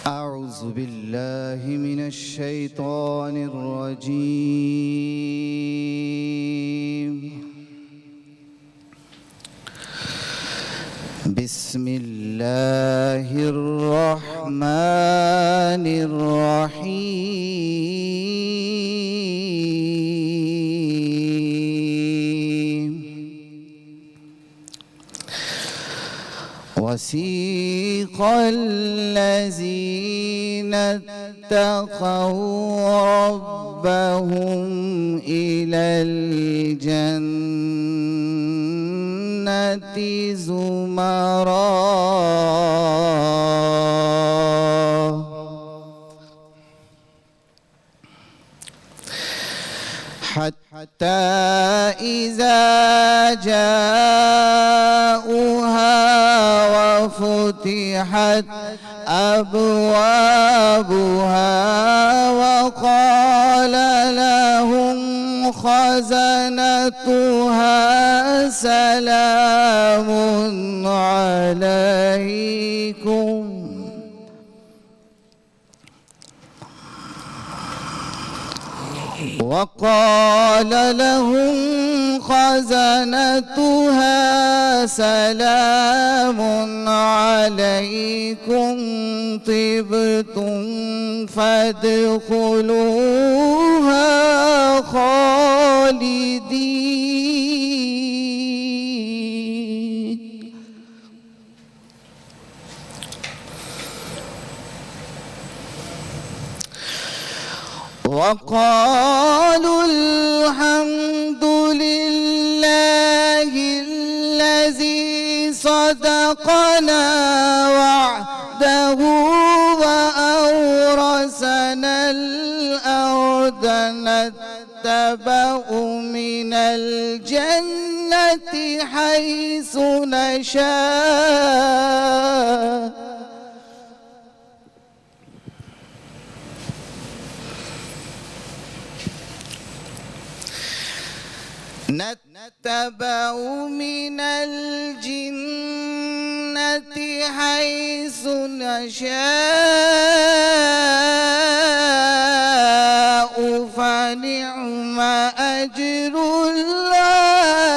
أعوذ بالله من الشيطان الرجيم. بسم الله الرحمن الرحيم. وسيق الذين اتقوا ربهم إلى الجنة زمرًا حتى إذا جاءوها وفتحت أبوابها وقال لهم خزنتها سلام عليكم وقال لهم خزنتها سلام عليكم طبتم فادخلوها خالدين. وقالوا الحمد لله الذي صدقنا وعده وأورثنا الأرض نتبوأ من الجنة حيث نشاء نتبوأ من الجنة حيث نشاء فنعم أجر العاملين.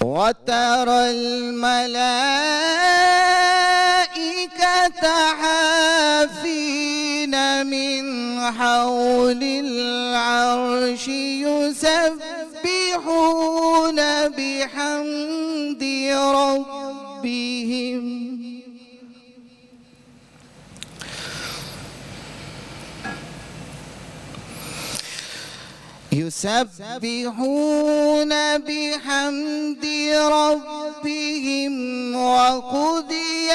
وترى الملائكة حافين من حول العرش يسبحون بحمد ربهم وقضي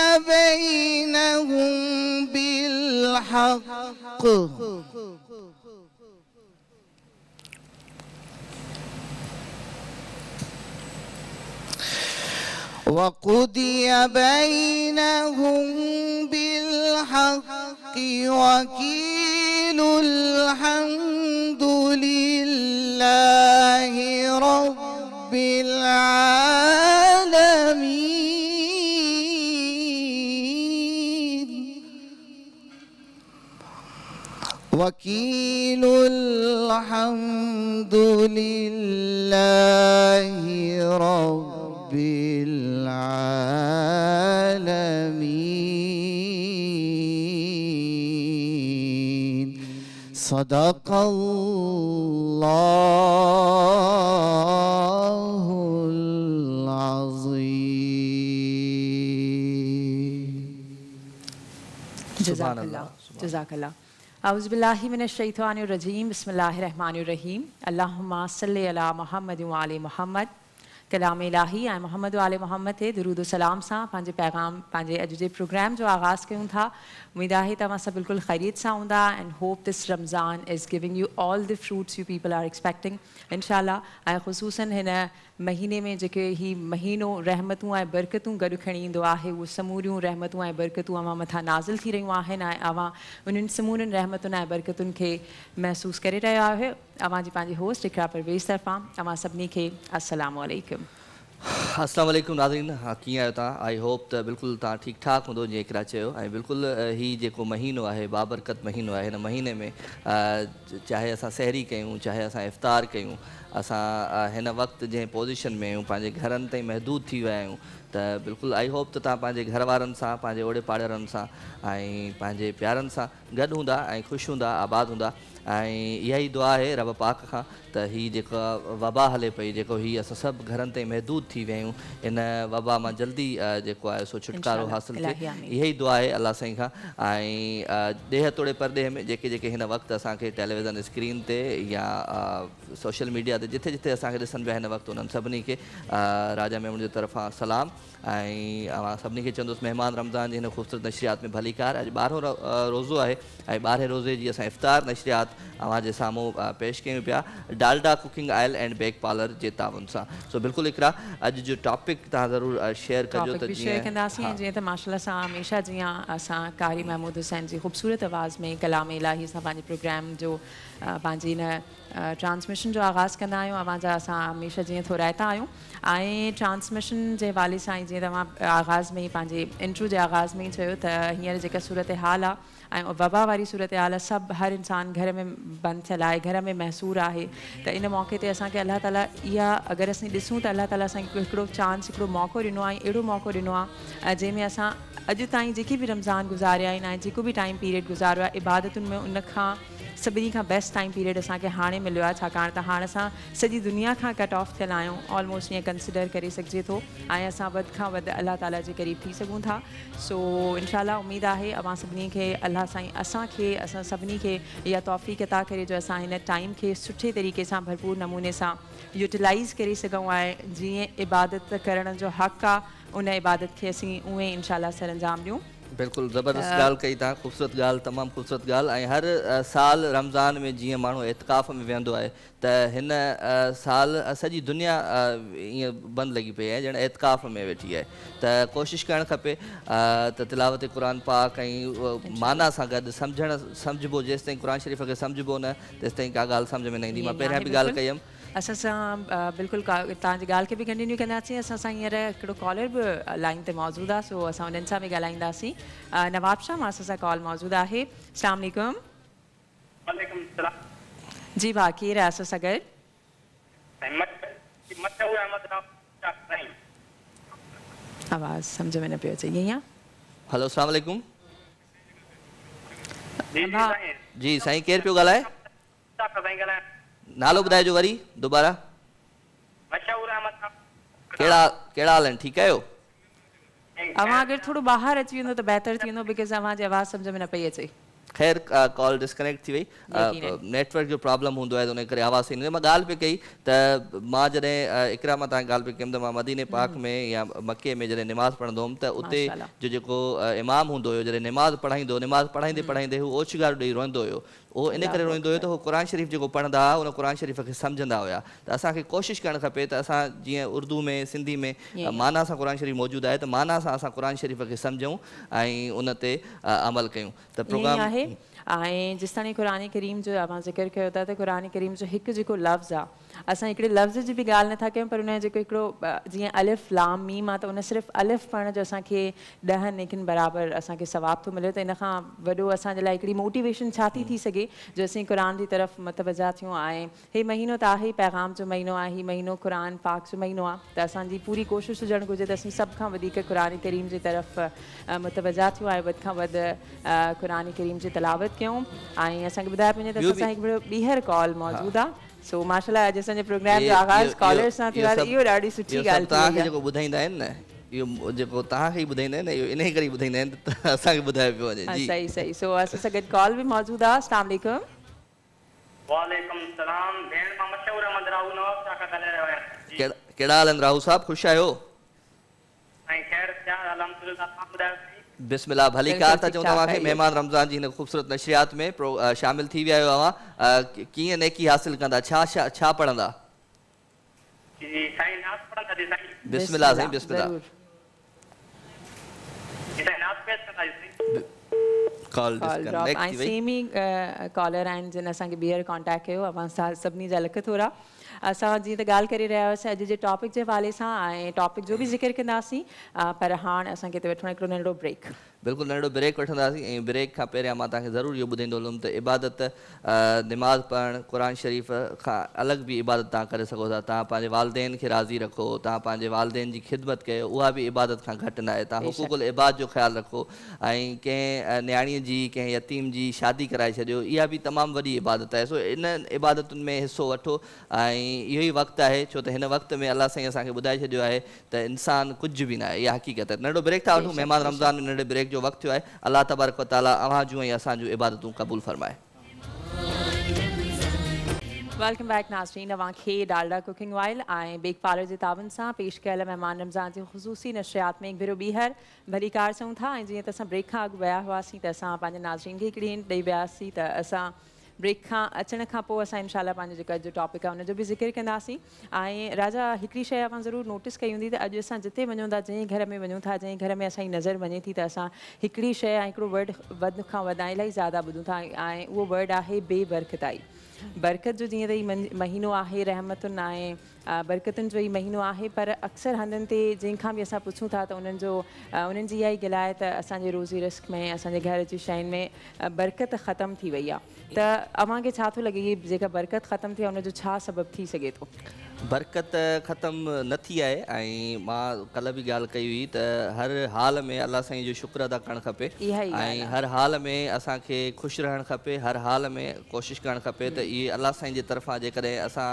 بينهم بالحق وقيل الحمد لله رب العالمين. وقيل الحمد لله رب العالمين. صدق الله العظيم. جزاك الله جزاك الله. أعوذ بالله من الشيطان الرجيم. بسم الله الرحمن الرحيم. اللهم صل على محمد وعلى محمد. कलाम इलाही ऐं मोहम्मद वाले मोहम्मद ते दुरूद सलाम सां पंहिंजे पैगाम पंहिंजे अॼु जे प्रोग्राम जो आगाज़ कयूं था। उम्मीद आहे तव्हां सभु बिल्कुलु ख़ैरियत सां हूंदा and hope this Ramzan is giving you all the fruits you people are expecting इंशाल्लाह। ऐं ख़ुसूसन हिन महीने में जेके ही महीनो रहमतूं ऐं बरकतूं गॾु खणी ईंदो आहे, उहे समूरियूं रहमतूं ऐं बरकतूं अवां मथां नाज़िल थी रहियूं आहिनि ऐं अवां उन्हनि समूरनि रहमतुनि ऐं बरकतुनि खे महसूसु करे रहिया आहियो। अवां जी पंहिंजी होस्ट इकरा परवेज़ तरफ़ां अवां सभिनी खे अस्सलामु अलैकुम। अस्सलाम वालेकुम नाज़रीन। हाँ, कीअं आहियो तव्हां? आई होप त बिल्कुलु तव्हां ठीकु ठाक हूंदो जीअं इकरा चयो। ऐं बिल्कुलु ही जेको महीनो आहे बाबरकत महीनो आहे, हिन महीने में चाहे असां सहरी कयूं, चाहे असां इफ़्तार कयूं, असां हिन वक़्तु जंहिं पोज़ीशन में आहियूं पंहिंजे घरनि ताईं महदूद थी विया आहियूं, त बिल्कुलु आई होप त तव्हां पंहिंजे घर वारनि सां, पंहिंजे ओड़े पाड़ेवारनि सां ऐं पंहिंजे प्यारनि सां गॾु हूंदा ऐं ख़ुशि हूंदा, आबाद हूंदा। ऐं इहा ई दुआ आहे रब पाक खां त हीअ जेका वबा हले पई, जेको हीअ असां सभु घरनि ताईं महदूद थी विया आहियूं, इन वबा मां जल्दी जेको आहे सो छुटकारो हासिलु थिए, इहा ई दुआ आहे अलाह साईं खां। ऐं ॾेह तोड़े परदेह में जेके जेके हिन वक़्तु असांखे टेलीविज़न स्क्रीन ते या सोशल मीडिया ते जिथे जिथे असांखे ॾिसनि पिया हिन वक़्तु, उन्हनि सभिनी खे राजा मेमून जे तरफ़ां सलाम। ऐं सभिनी खे चवंदुसि महिमान रमज़ान जी हिन ख़ूबसूरत नशरियात में भली कार। अॼु 12हों रोज़ो आहे ऐं 12हें रोज़े जी असां इफ़्तार नशरियात अव्हांजे साम्हूं पेश कयूं पिया Dalda cooking oil and bake parlour जे ताउन सां। सो बिल्कुलु इकरा अॼु जो टॉपिक तव्हां ज़रूरु शेयर कजो त जीअं त माशाल्लाह सां हमेशह जीअं असां कारी महमूद हुसैन जी ख़ूबसूरत आवाज़ में कलाम इलाही सां पंहिंजे प्रोग्राम जो पंहिंजी हिन ट्रांसमिशन जो आगाज़ कंदा आहियूं। अवांजा असां हमेशह जीअं थोराइता आहियूं ऐं ट्रांसमिशन जे हवाले सां जीअं तव्हां आगाज़ में ई पंहिंजे इंट्रो जे आगाज़ में ई चयो त हींअर जेका सूरत हाल आहे ऐं वबा वारी सूरत हाल आहे, सभु हर इंसानु घर में बंदि थियल आहे, घर में महसूरु आहे। त इन मौक़े ते असांखे अलाह ताला इहा अगरि असीं ॾिसूं त अलाह ताला असांखे हिकिड़ो चांस, हिकिड़ो मौक़ो ॾिनो आहे, अहिड़ो मौक़ो ॾिनो आहे जंहिंमें असां अॼु ताईं जेके बि रमज़ान गुज़ारिया आहिनि ऐं जेको बि टाइम पीरियड गुज़ारियो आहे इबादतुनि में, उन खां सभिनी खां बेस्ट टाइम पीरियड असांखे हाणे मिलियो आहे, छाकाणि त हाणे असां सॼी दुनिया खां कट ऑफ थियल आहियूं, ऑलमोस्ट ईअं कंसिडर करे सघिजे थो ऐं असां वधि खां वधि अलाह ताला जे क़रीब थी सघूं था। सो इनशाला उमेदु आहे अवां सभिनी खे अलाह साईं असां सभिनी खे इहा तौफ़ीक़ अता करे जो असां हिन टाइम खे सुठे तरीक़े सां भरपूर नमूने सां यूटिलाइज़ करे सघूं ऐं जीअं इबादत करण जो हक़ आहे उन इबादत खे असीं उहे इनशाला सर अंजाम ॾियूं। बिल्कुलु ज़बरदस्त ॻाल्हि कई तव्हां, ख़ूबसूरत ॻाल्हि, तमामु ख़ूबसूरत ॻाल्हि। ऐं हर साल रमज़ान में जीअं माण्हू एतिकाफ़ में वेहंदो आहे त हिन साल सॼी दुनिया ईअं बंदि लॻी पई आहे, ॼण एतिकाफ़ में वेठी आहे। त कोशिशि करणु खपे त तिलावत क़ुरान पाक ऐं माना सां गॾु सम्झिबो, जेसिताईं क़ुरान शरीफ़ खे सम्झिबो न तेसिताईं का ॻाल्हि सम्झ में न ईंदी। मां पहिरियां बि ॻाल्हि कई हुयमि, असां सां बिल्कुलु तव्हांजी ॻाल्हि खे बि कंटिन्यू कंदासीं। असां सां हींअर हिकिड़ो कॉलर बि लाइन ते मौजूदु आहे, सो असां उन्हनि सां बि ॻाल्हाईंदासीं। नवाब शाह मां सां कॉल मौजूदु आहे। अस्सलाम वालेकुम। जी भाउ, केरु आहे असां सां गॾु? आवाज़ सम्झ में न पियो अचे, ईअं आहे? हलो अस्सलाम वालेकुम। जी साईं, केरु पियो ॻाल्हाए? नालो ॿुधाइजो वरी दुबारा। कहिड़ा हाल आहिनि, ठीकु आहियो? अवां अगरि थोरो ॿाहिरि अची वेंदो त बहितर थी वेंदो, बिकॉज़ अवांजी आवाज़ सम्झ में न पई अचे। ख़ैर कॉल डिस्कनेक्ट थी वई, नेटवर्क जो प्रॉब्लम हूंदो आहे त उन करे आवाज़ ईंदी। मां ॻाल्हि पई कई त मां जॾहिं इकरा मां तव्हांखे ॻाल्हि पई कयमि त मां मदीने पाक में या मके में जॾहिं निमाज़ पढ़ंदो हुउमि त उते जो जेको इमाम हूंदो हुयो, जॾहिं निमाज़ पढ़ाईंदे पढ़ाईंदे हू ओछगार ॾेई रोईंदो हुयो। उहो इन करे रोईंदो हुयो त उहो क़ुरान शरीफ़ जेको पढ़ंदा हुआ उन क़ुरान शरीफ़ खे सम्झंदा हुया। त असांखे कोशिशि करणु खपे त असां जीअं उर्दू में, सिंधी में माना सां क़ुरान शरीफ़ मौजूदु आहे त माना सां असां क़ुरान शरीफ़ खे सम्झूं ऐं उन ते अमल कयूं। त प्रोग्राम आहे ऐं जेसि ताईं क़ुरान करीम जो अवां ज़िक्र कयो था त क़ुरान करीम जो हिकु जेको लफ़्ज़ आहे, असां हिकिड़े लफ़्ज़ जी बि ॻाल्हि नथा कयूं, पर उन जो जेको हिकिड़ो जीअं अलिफ़ लाम मीम आहे त उन सिर्फ़ु अलिफ़ पढ़ण जो असांखे 10 नेकिन बराबरि असांखे सवाबु थो मिले। त इन खां वॾो असांजे लाइ हिकिड़ी मोटिवेशन छा थी सघे जो असीं क़ुरान जी तरफ़ मतवजा थियूं। ऐं हे महीनो त आहे पैगाम जो महीनो आहे, हीउ महीनो क़ुरान पाक जो महीनो आहे, त असांजी पूरी कोशिशि हुजणु घुरिजे त असीं सभ खां वधीक क़ुरान करीम जी तरफ़ मतवजा थियूं ऐं वधि खां वधि क़ुरान करीम जी तलावत कयूं। ऐं असांखे ॿुधाए वञे त असां हिकिड़ो ॿीहर कॉल मौजूदु आहे। सो माशाल्लाह अॼु असांजे प्रोग्राम जो आगाज़ कॉलर सां थियो आहे, इहो ॾाढी सुठी ॻाल्हि तव्हांखे जेको ॿुधाईंदा आहिनि न, इहो जेको तव्हांखे ई ॿुधाईंदा आहिनि न, इहो इन करे ॿुधाईंदा आहिनि त असांखे ॿुधाए पियो वञे। सही सही। सो असां सां गॾु कॉल बि मौजूदु आहे। अस्सलाम वालेकुम। वालेकुम सलाम। भेण मां मशहूर अहमद राहू नवाब सां ॻाल्हाए रहियो आहियां। कहिड़ा हाल आहिनि राहू साहब, ख़ुशि आहियो? ऐं ख़ैर अल्हम्दुलिल्लाह, तव्हां ॿुधायो? बिस्मिल्लाह, भली कार था चऊं तव्हांखे। महिमान रमज़ान जी हिन ख़ूबसूरत नशरियात में शामिल थी विया आहियो। अवां कीअं नेकी हासिल कंदा, छा पढ़ंदा? जी साईं नाथ पढ़ंदा जी साईं बिस्मिल्लाह साईं बिस्मिल्लाह। ज़रूर। जी साईं नाथ पेश कंदा जी साईं कॉल कॉल ड्रॉप डिस्कनेक्ट ऐं थी वई। सेम ई कॉलर आहिनि जिन असांखे ॿीहर कॉन्टेक्ट कयो अवां सां सभिनी जा लख थोरा। असां जीअं त ॻाल्हि करे रहिया हुआसीं अॼु जे टॉपिक जे हवाले सां ऐं टॉपिक जो बि ज़िक्र कंदासीं पर हाणे असांखे हिते वठिणो हिकिड़ो नंढिड़ो ब्रेक। बिल्कुलु नंढिड़ो ब्रेक वठंदासीं ऐं ब्रेक खां पहिरियां मां तव्हांखे ज़रूरु इहो ॿुधाईंदो हलुमि त इबादत निमाज़ पढ़णु क़ुर शरीफ़ खां अलॻि बि इबादत तव्हां करे सघो था। तव्हां पंहिंजे वालदेन खे राज़ी रखो, तव्हां पंहिंजे वालदेन जी ख़िदमत कयो, उहा बि इबादत खां घटि न आहे। तव्हां हुक़ूक़ुल इबाद जो ख़्यालु रखो ऐं कंहिं नियाणीअ जी कंहिं यतीम जी शादी कराए छॾियो, इहा बि तमामु वॾी इबादत आहे। सो इन इबादतुनि में हिसो वठो ऐं इहो ई वक़्तु आहे छो त हिन वक़्त में अलाह साईं असांखे ॿुधाए छॾियो आहे त इंसानु कुझु बि न आहे, इहा हक़ीक़त आहे। नंढो ब्रेक था वठूं, महिमान रमज़ान में नंढे ब्रेक जो वक़्तु थियो आहे। अलाह तबारक व तआला अव्हां जूं ऐं असां जूं इबादतूं क़बूल फरमाए। वेलकम बैक नाज़रीन, अव्हांखे डालडा कुकिंग ऑयल ऐं बेक पार्लर जे तावन सां पेश कयल महिमान रमज़ान जी ख़ुसूसी नशरियात में हिकु भेरो ॿीहर भली कार चऊं था। ऐं जीअं त असां ब्रेक खां अॻु विया हुआसीं त असां पंहिंजे नाज़रीन खे हिकिड़ी हिंट ॾेई वियासीं त असां ब्रेक खां अचण खां पोइ असां इनशाला पंहिंजो जेका जो टॉपिक आहे उनजो बि ज़िक्र कंदासीं। ऐं राजा हिकिड़ी शइ अवां ज़रूरु नोटिस कई हूंदी त अॼु असां जिते वञूं था, जंहिं घर में वञूं था, जंहिं घर में असांजी नज़र वञे थी त असां हिकिड़ी शइ ऐं हिकिड़ो वर्ड वध खां वधाए इलाही ज़्यादा ॿुधूं था ऐं उहो वर्ड आहे बेबरकताई। बरकत जो जीअं त ही महीनो आहे, रहमतुनि ऐं बरकतुनि जो ई महीनो आहे, पर अक्सर हंधनि ते जंहिंखां बि असां पुछूं था त उन्हनि जी इहा ई गिला आहे त असांजे रोज़ी रिस्क में, असांजे घर जी शयुनि में बरकत ख़तमु थी वई आहे। त अव्हांखे छा थो लॻे हीअ जेका बरकत ख़तमु थी आहे उनजो छा सबबु थी सघे थो? बरकत ख़तमु न थी आहे ऐं मां कल्ह बि ॻाल्हि कई हुई त हर हाल में अलाह साईं जो शुक्र अदा करणु खपे ऐं हर हाल में असांखे ख़ुशि रहणु खपे, हर हाल में कोशिशि करणु खपे त इहे अलाह साईं जे तरफ़ां जेकॾहिं असां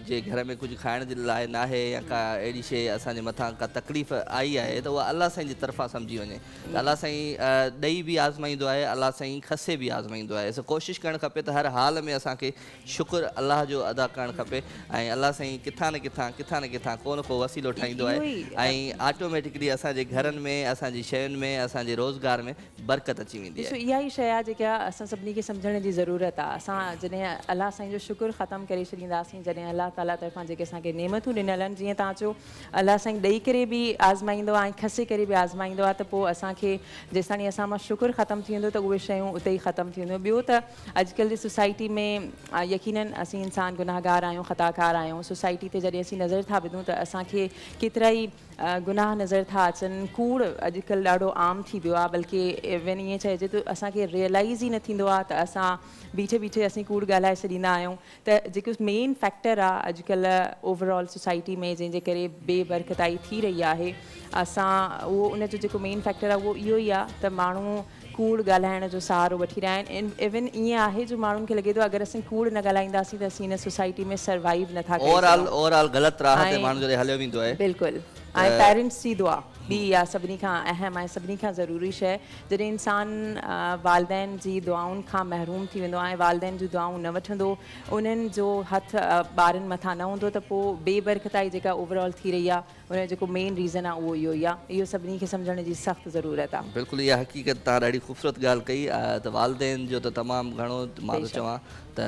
जे घर में कुझु खाइण जे लाइ न आहे या का अहिड़ी शइ असांजे मथां का तकलीफ़ आई आहे त उहा अलाह साईं जी तरफ़ां सम्झी वञे। अलाह साईं ॾेई बि आज़माईंदो आहे, अलाह साईं खसे बि आज़माईंदो आहे। सो कोशिशि करणु खपे त हर हाल में असांखे शुक्र अलाह जो अदा करणु खपे ऐं अलाह साईं किथां न किथां को न को वसीलो ठाहींदो आहे ऐं ऑटोमेटिकली असांजे घरनि में, असांजी शयुनि में, असांजे रोज़गार में बरकत अची वेंदी आहे। इहा ई शइ आहे जेका असां सभिनी खे सम्झण जी ज़रूरत आहे। असां जॾहिं अलाह साईं जो शुक्र ख़तमु करे छॾींदासीं, जॾहिं अलाह ताला तरफ़ां जेके असांखे नेमतूं ॾिनल आहिनि, जीअं तव्हां चयो अलाह साईं ॾेई करे बि आज़माईंदो आहे ऐं खसे करे बि आज़माईंदो आहे, त पोइ असांखे जेसिताणी असां मां शुक्र ख़तमु थी वेंदो त उहे शयूं उते ई ख़तमु थी वेंदियूं। ॿियो त अॼुकल्ह जी सोसाइटी में यकीनन असीं इंसान गुनाहगार आहियूं, ख़ताकार आहियूं। सोसाइटी ते जॾहिं असीं नज़र था विधूं त असांखे केतिरा ई गुनाह नज़र था अचनि। कूड़ अॼुकल्ह ॾाढो आम थी वियो आहे, बल्कि इवन ईअं चइजे त असांखे रियलाइज़ ई न थींदो आहे त असां बीठे असीं कूड़ ॻाल्हाए छॾींदा आहियूं। त जेको मेन फैक्टर आहे अॼुकल्ह ओवरऑल सोसाइटी में जंहिंजे करे बेबरकताई थी रही आहे, असां उहो उनजो जेको मेन फैक्टर आहे उहो इहो ई आहे त माण्हू कूड़ ॻाल्हाइण जो सहारो वठी रहिया आहिनि। इवन ईअं आहे जो माण्हुनि खे लॻे थो अगरि असीं कूड़ न ॻाल्हाईंदासीं त असीं हिन सोसाइटी में सर्वाइव नथा करे सघूं। ओवरऑल ग़लति राह ते माण्हू जॾहिं हलियो वेंदो आहे। बिल्कुलु। ऐं पेरेंट्स जी दुआ ॿी आहे सभिनी खां अहम ऐं सभिनी खां ज़रूरी शइ। जॾहिं इंसानु वालदेन जी दुआउनि खां महरूम थी वेंदो आहे, वालदेन जी दुआऊं न वठंदो, उन्हनि जो हथु ॿारनि मथां न हूंदो, त पोइ बेबरकताई जेका ओवरऑल थी रही आहे उनजो जेको मेन रीज़न आहे उहो इहो ई आहे। इहो सभिनी खे सम्झण जी सख़्तु ज़रूरत आहे। बिल्कुलु इहा हक़ीक़त तव्हां ॾाढी ख़ूबसूरत ॻाल्हि कई त वालदेन जो त तमामु घणो मां थो चवां त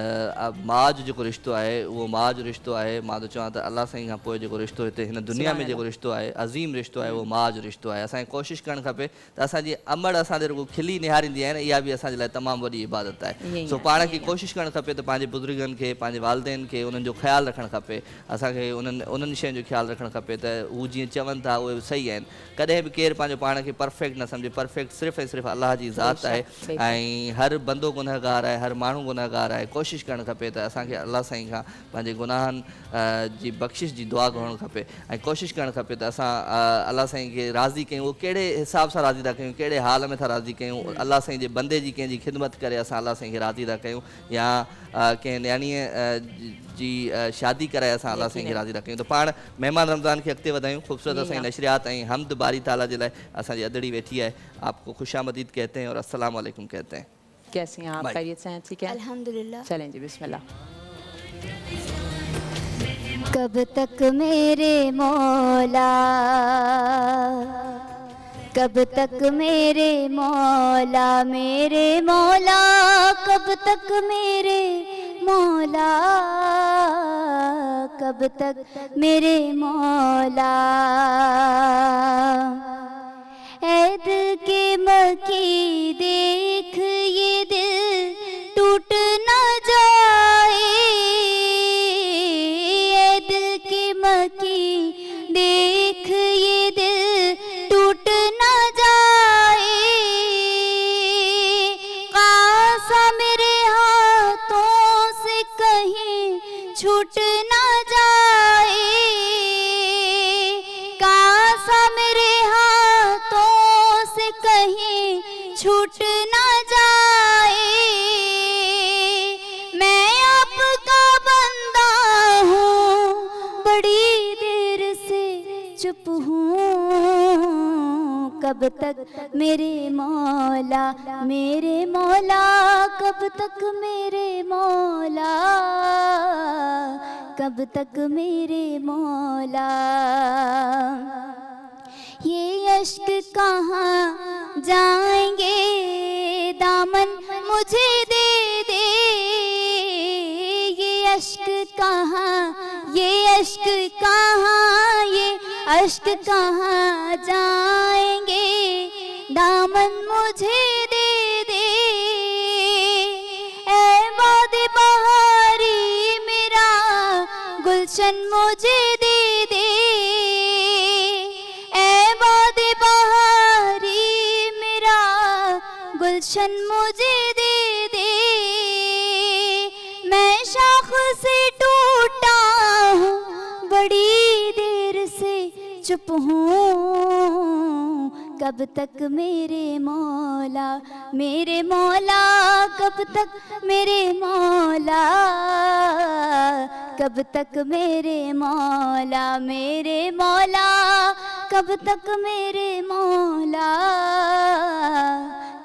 माउ जो जेको रिश्तो आहे उहो माउ जो रिश्तो आहे। मां थो चवां त अलाह साईं खां पोइ जेको रिश्तो हिते हिन दुनिया में जेको रिश्तो आहे, अज़ीम रिश्तो आहे, उहो माउ जो रिश्तो आहे। असांखे कोशिशि करणु खपे त असांजी अमड़ असांजे रुॻो खिली निहारींदी आहे न, इहा बि असांजे लाइ तमामु वॾी इबादत आहे। सो पाण खे कोशिशि करणु खपे त पंहिंजे बुज़ुर्गनि खे, पंहिंजे वालदेन खे उन्हनि जो ख़्यालु रखणु खपे। असांखे उन्हनि शयुनि जो ख़्यालु रखणु खपे त हू जीअं चवनि था उहे सही आहिनि। कॾहिं बि केरु पंहिंजो पाण खे परफेक्ट न सम्झे। परफेक्ट सिर्फ़ु ऐं सिर्फ़ु अलाह जी ज़ात आहे ऐं हर बंदो गुनहगार आहे, हर माण्हू गुनहगार आहे। कोशिशि करणु खपे त असांखे अलाह साईं खां पंहिंजे गुनाहनि जी बख़्शिश जी दुआ घुरणु खपे ऐं कोशिशि करणु खपे त असां अलाह साईं खे राज़ी कयूं। उहो कहिड़े हिसाब सां राज़ी था कयूं, कहिड़े हाल में था राज़ी कयूं। अलाह साईं जे बंदे जी कंहिंजी ख़िदमत करे असां अलाह साईं खे राज़ी था कयूं, या कंहिं नियाणीअ जी शादी कराए असां अलाह साईं खे राज़ी था कयूं। त पाण महिमान रमज़ान खे अॻिते वधायूं। ख़ूबसूरत असांजी नशरियात ऐं हमद बारी ताला जे लाइ असांजी अदड़ी वेठी आहे। आपको खुशामदीद कहते हैं और अस्सलाम वालेकुम कहते हैं। कैसे हैं आप? खैरियत से हैं? ठीक है, अल्हम्दुलिल्लाह। चलें जी, बिस्मिल्लाह। कब तक मेरे मौला, कब तक मेरे मौला, मेरे मौला, कब तक मेरे मौला, कब तक मेरे मौला। ऐ दिल के मकी देख ये दिल टूट न जाए, ऐ दिल के मकी देख ये दिल टूट न जाए। कासा मेरे हाथों से कहीं छूट न जाए, कासा मेरे हाथों से कहीं छूट न जाए। मैं आपका बंदा हूँ, बड़ी देर से चुप हूँ, कब तक मेरे मौला, मेरे मौला, कब तक मेरे मौला, कब तक मेरे मौला। ये अश्क कहाँ जाएंगे, दामन मुझे दे दे। ये अश्क कहाँ, ये अश्क कहाँ, ये अश्क कहाँ जाएंगे, दामन मुझे दे दे। ऐ वादे बहारी मेरा गुलशन मुझे दे दे, ऐ वादे बहारी मेरा गुलशन मुझे दे दे। मैं शाख से टूटा हूँ, बड़ी देर से चुप हूँ, कब तक मेरे मौला, मेरे मौला, कब तक मेरे मौला, कब तक मेरे मौला, मेरे मौला, कब तक मेरे मौला,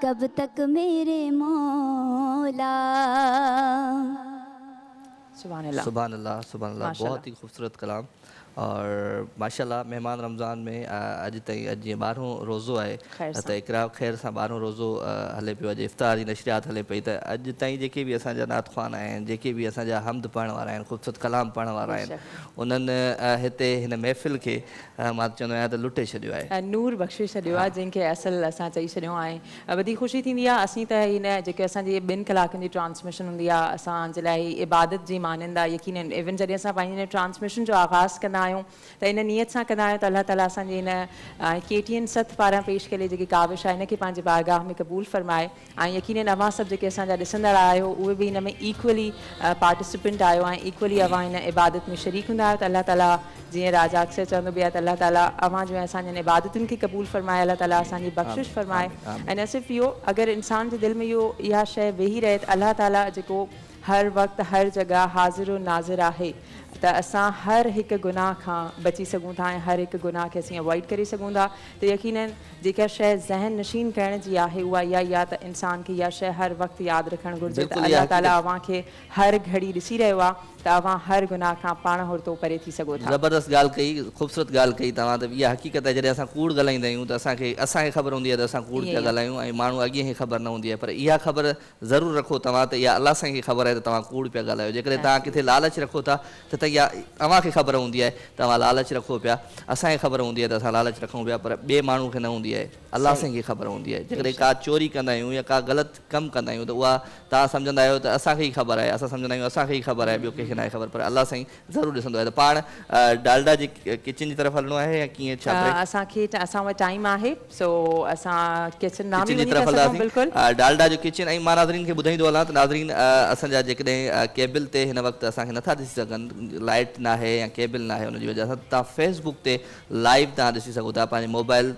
कब तक मेरे मौला। सुभान अल्लाह। सुभान अल्लाह, सुभान अल्लाह। बहुत ही खूबसूरत कलाम। और माशाल्लाह मेहमान रमज़ान में अॼु ताईं, अॼु जीअं 12हों रोज़ो आहे त इकरा ख़ैर सां 12हों रोज़ो हले पियो, अॼु इफ़्तार जी नशरियात हले पई, त अॼु ताईं जेके बि असांजा नात ख़्वान आहिनि, जेके बि असांजा हमद पढ़ण वारा आहिनि, ख़ूबसूरत कलाम पढ़ण वारा आहिनि, उन्हनि हिते हिन महफ़िल खे मां चवंदो आहियां त लुटे छॾियो आहे, नूर बख़्शे छॾियो आहे, जंहिंखे असल असां चई छॾियो आहे। वॾी ख़ुशी थींदी आहे असीं त हिन जेके असांजी 2 कलाकनि जी ट्रांसमिशन हूंदी आहे, असांजे लाइ इबादत जी मानंदा यकीनन। इवन जॾहिं असां पंहिंजी हिन ट्रांसमिशन जो आगाज़ कंदा आहियूं त इन नियत सां कंदा आहियूं त अल्लाह ताला असांजे हिन KTN सथ पारां पेश कयलु जेकी काविश आहे इनखे पंहिंजे बारगाह में क़बूल फरमाए। ऐं यकीनन अवां सभु जेके असांजा ॾिसंदड़ आहियो उहे बि हिन में इक्वली पार्टिसिपेंट आहियो ऐं इक्वली अवां हिन इबादत में शरीक हूंदा आहियो, त अल्लाह ताला जीअं राजा अक्सर चवंदो बि आहे त अल्लाह ताला अवां जो असांजे हिन इबादतुनि खे क़बूल फरमाए, अल्लाह ताला असांजी बख़्शिश फरमाए। ऐं न सिर्फ़ु इहो, अगरि इंसान जे दिलि में इहा शइ वेही रहे त अल्लाह ताला जेको हर वक़्तु हर जॻह हाज़िर व नाज़िर आहे, त असां हर हिकु गुनाह खां बची सघूं था ऐं हर हिकु गुनाह खे असीं अवॉइड करे सघूं था। त यकीनन जेका शइ ज़हन नशीन करण जी आहे उहा इहा ई आहे त इंसान खे इहा शइ हर वक़्तु यादि रखणु घुरिजे त अल्लाह ताला अव्हां खे हर घड़ी ॾिसी रहियो आहे, त अव्हां हर गुनाह खां पाण हुरतो परे थी सघो था। ज़बरदस्त ॻाल्हि कई, ख़ूबसूरत ॻाल्हि कई तव्हां। त इहा हक़ीक़त आहे, जॾहिं असां कूड़ ॻाल्हाईंदा आहियूं त असांखे ख़बर हूंदी आहे त असां कूड़ पिया ॻाल्हायूं ऐं माण्हू अॻे ई ख़बर न हूंदी आहे, पर इहा ख़बर ज़रूरु रखो तव्हां त इहा अलाह साईं खे ख़बर आहे त तव्हां कूड़ पिया ॻाल्हायो। जेकॾहिं तव्हां किथे लालच रखो था त इहा अव्हांखे ख़बर हूंदी आहे तव्हां लालच रखो पिया, असांखे ख़बर हूंदी आहे त असां लालच रखूं पिया, पर ॿिए माण्हू खे न हूंदी आहे, अलाह साईं खे ख़बर हूंदी आहे। जेकॾहिं का चोरी कंदा आहियूं या का ग़लति कमु कंदा आहियूं त उहा तव्हां सम्झंदा आहियो त असांखे ई ख़बर आहे, असां सम्झंदा आहियूं असांखे ई ख़बर आहे, ॿियो कंहिंखे न आहे ख़बर, पर अलाह साईं ज़रूरु ॾिसंदो आहे। त पाण डालडा जी किचन जी तरफ़ हलणो आहे या कीअं छा? असां वटि टाइम आहे, सो असां किचन नाम जी तरफ़ हलंदासीं। डालडा जो किचन। ऐं मां नाज़रीन खे ॿुधाईंदो हलां त नाज़रीन असांजा जेकॾहिं केबल ते हिन वक़्तु असांखे नथा ॾिसी सघनि, लाइट न आहे या केबल न आहे, उनजी वजह सां तव्हां फेसबुक ते लाइव तव्हां ॾिसी सघो था पंहिंजे मोबाइल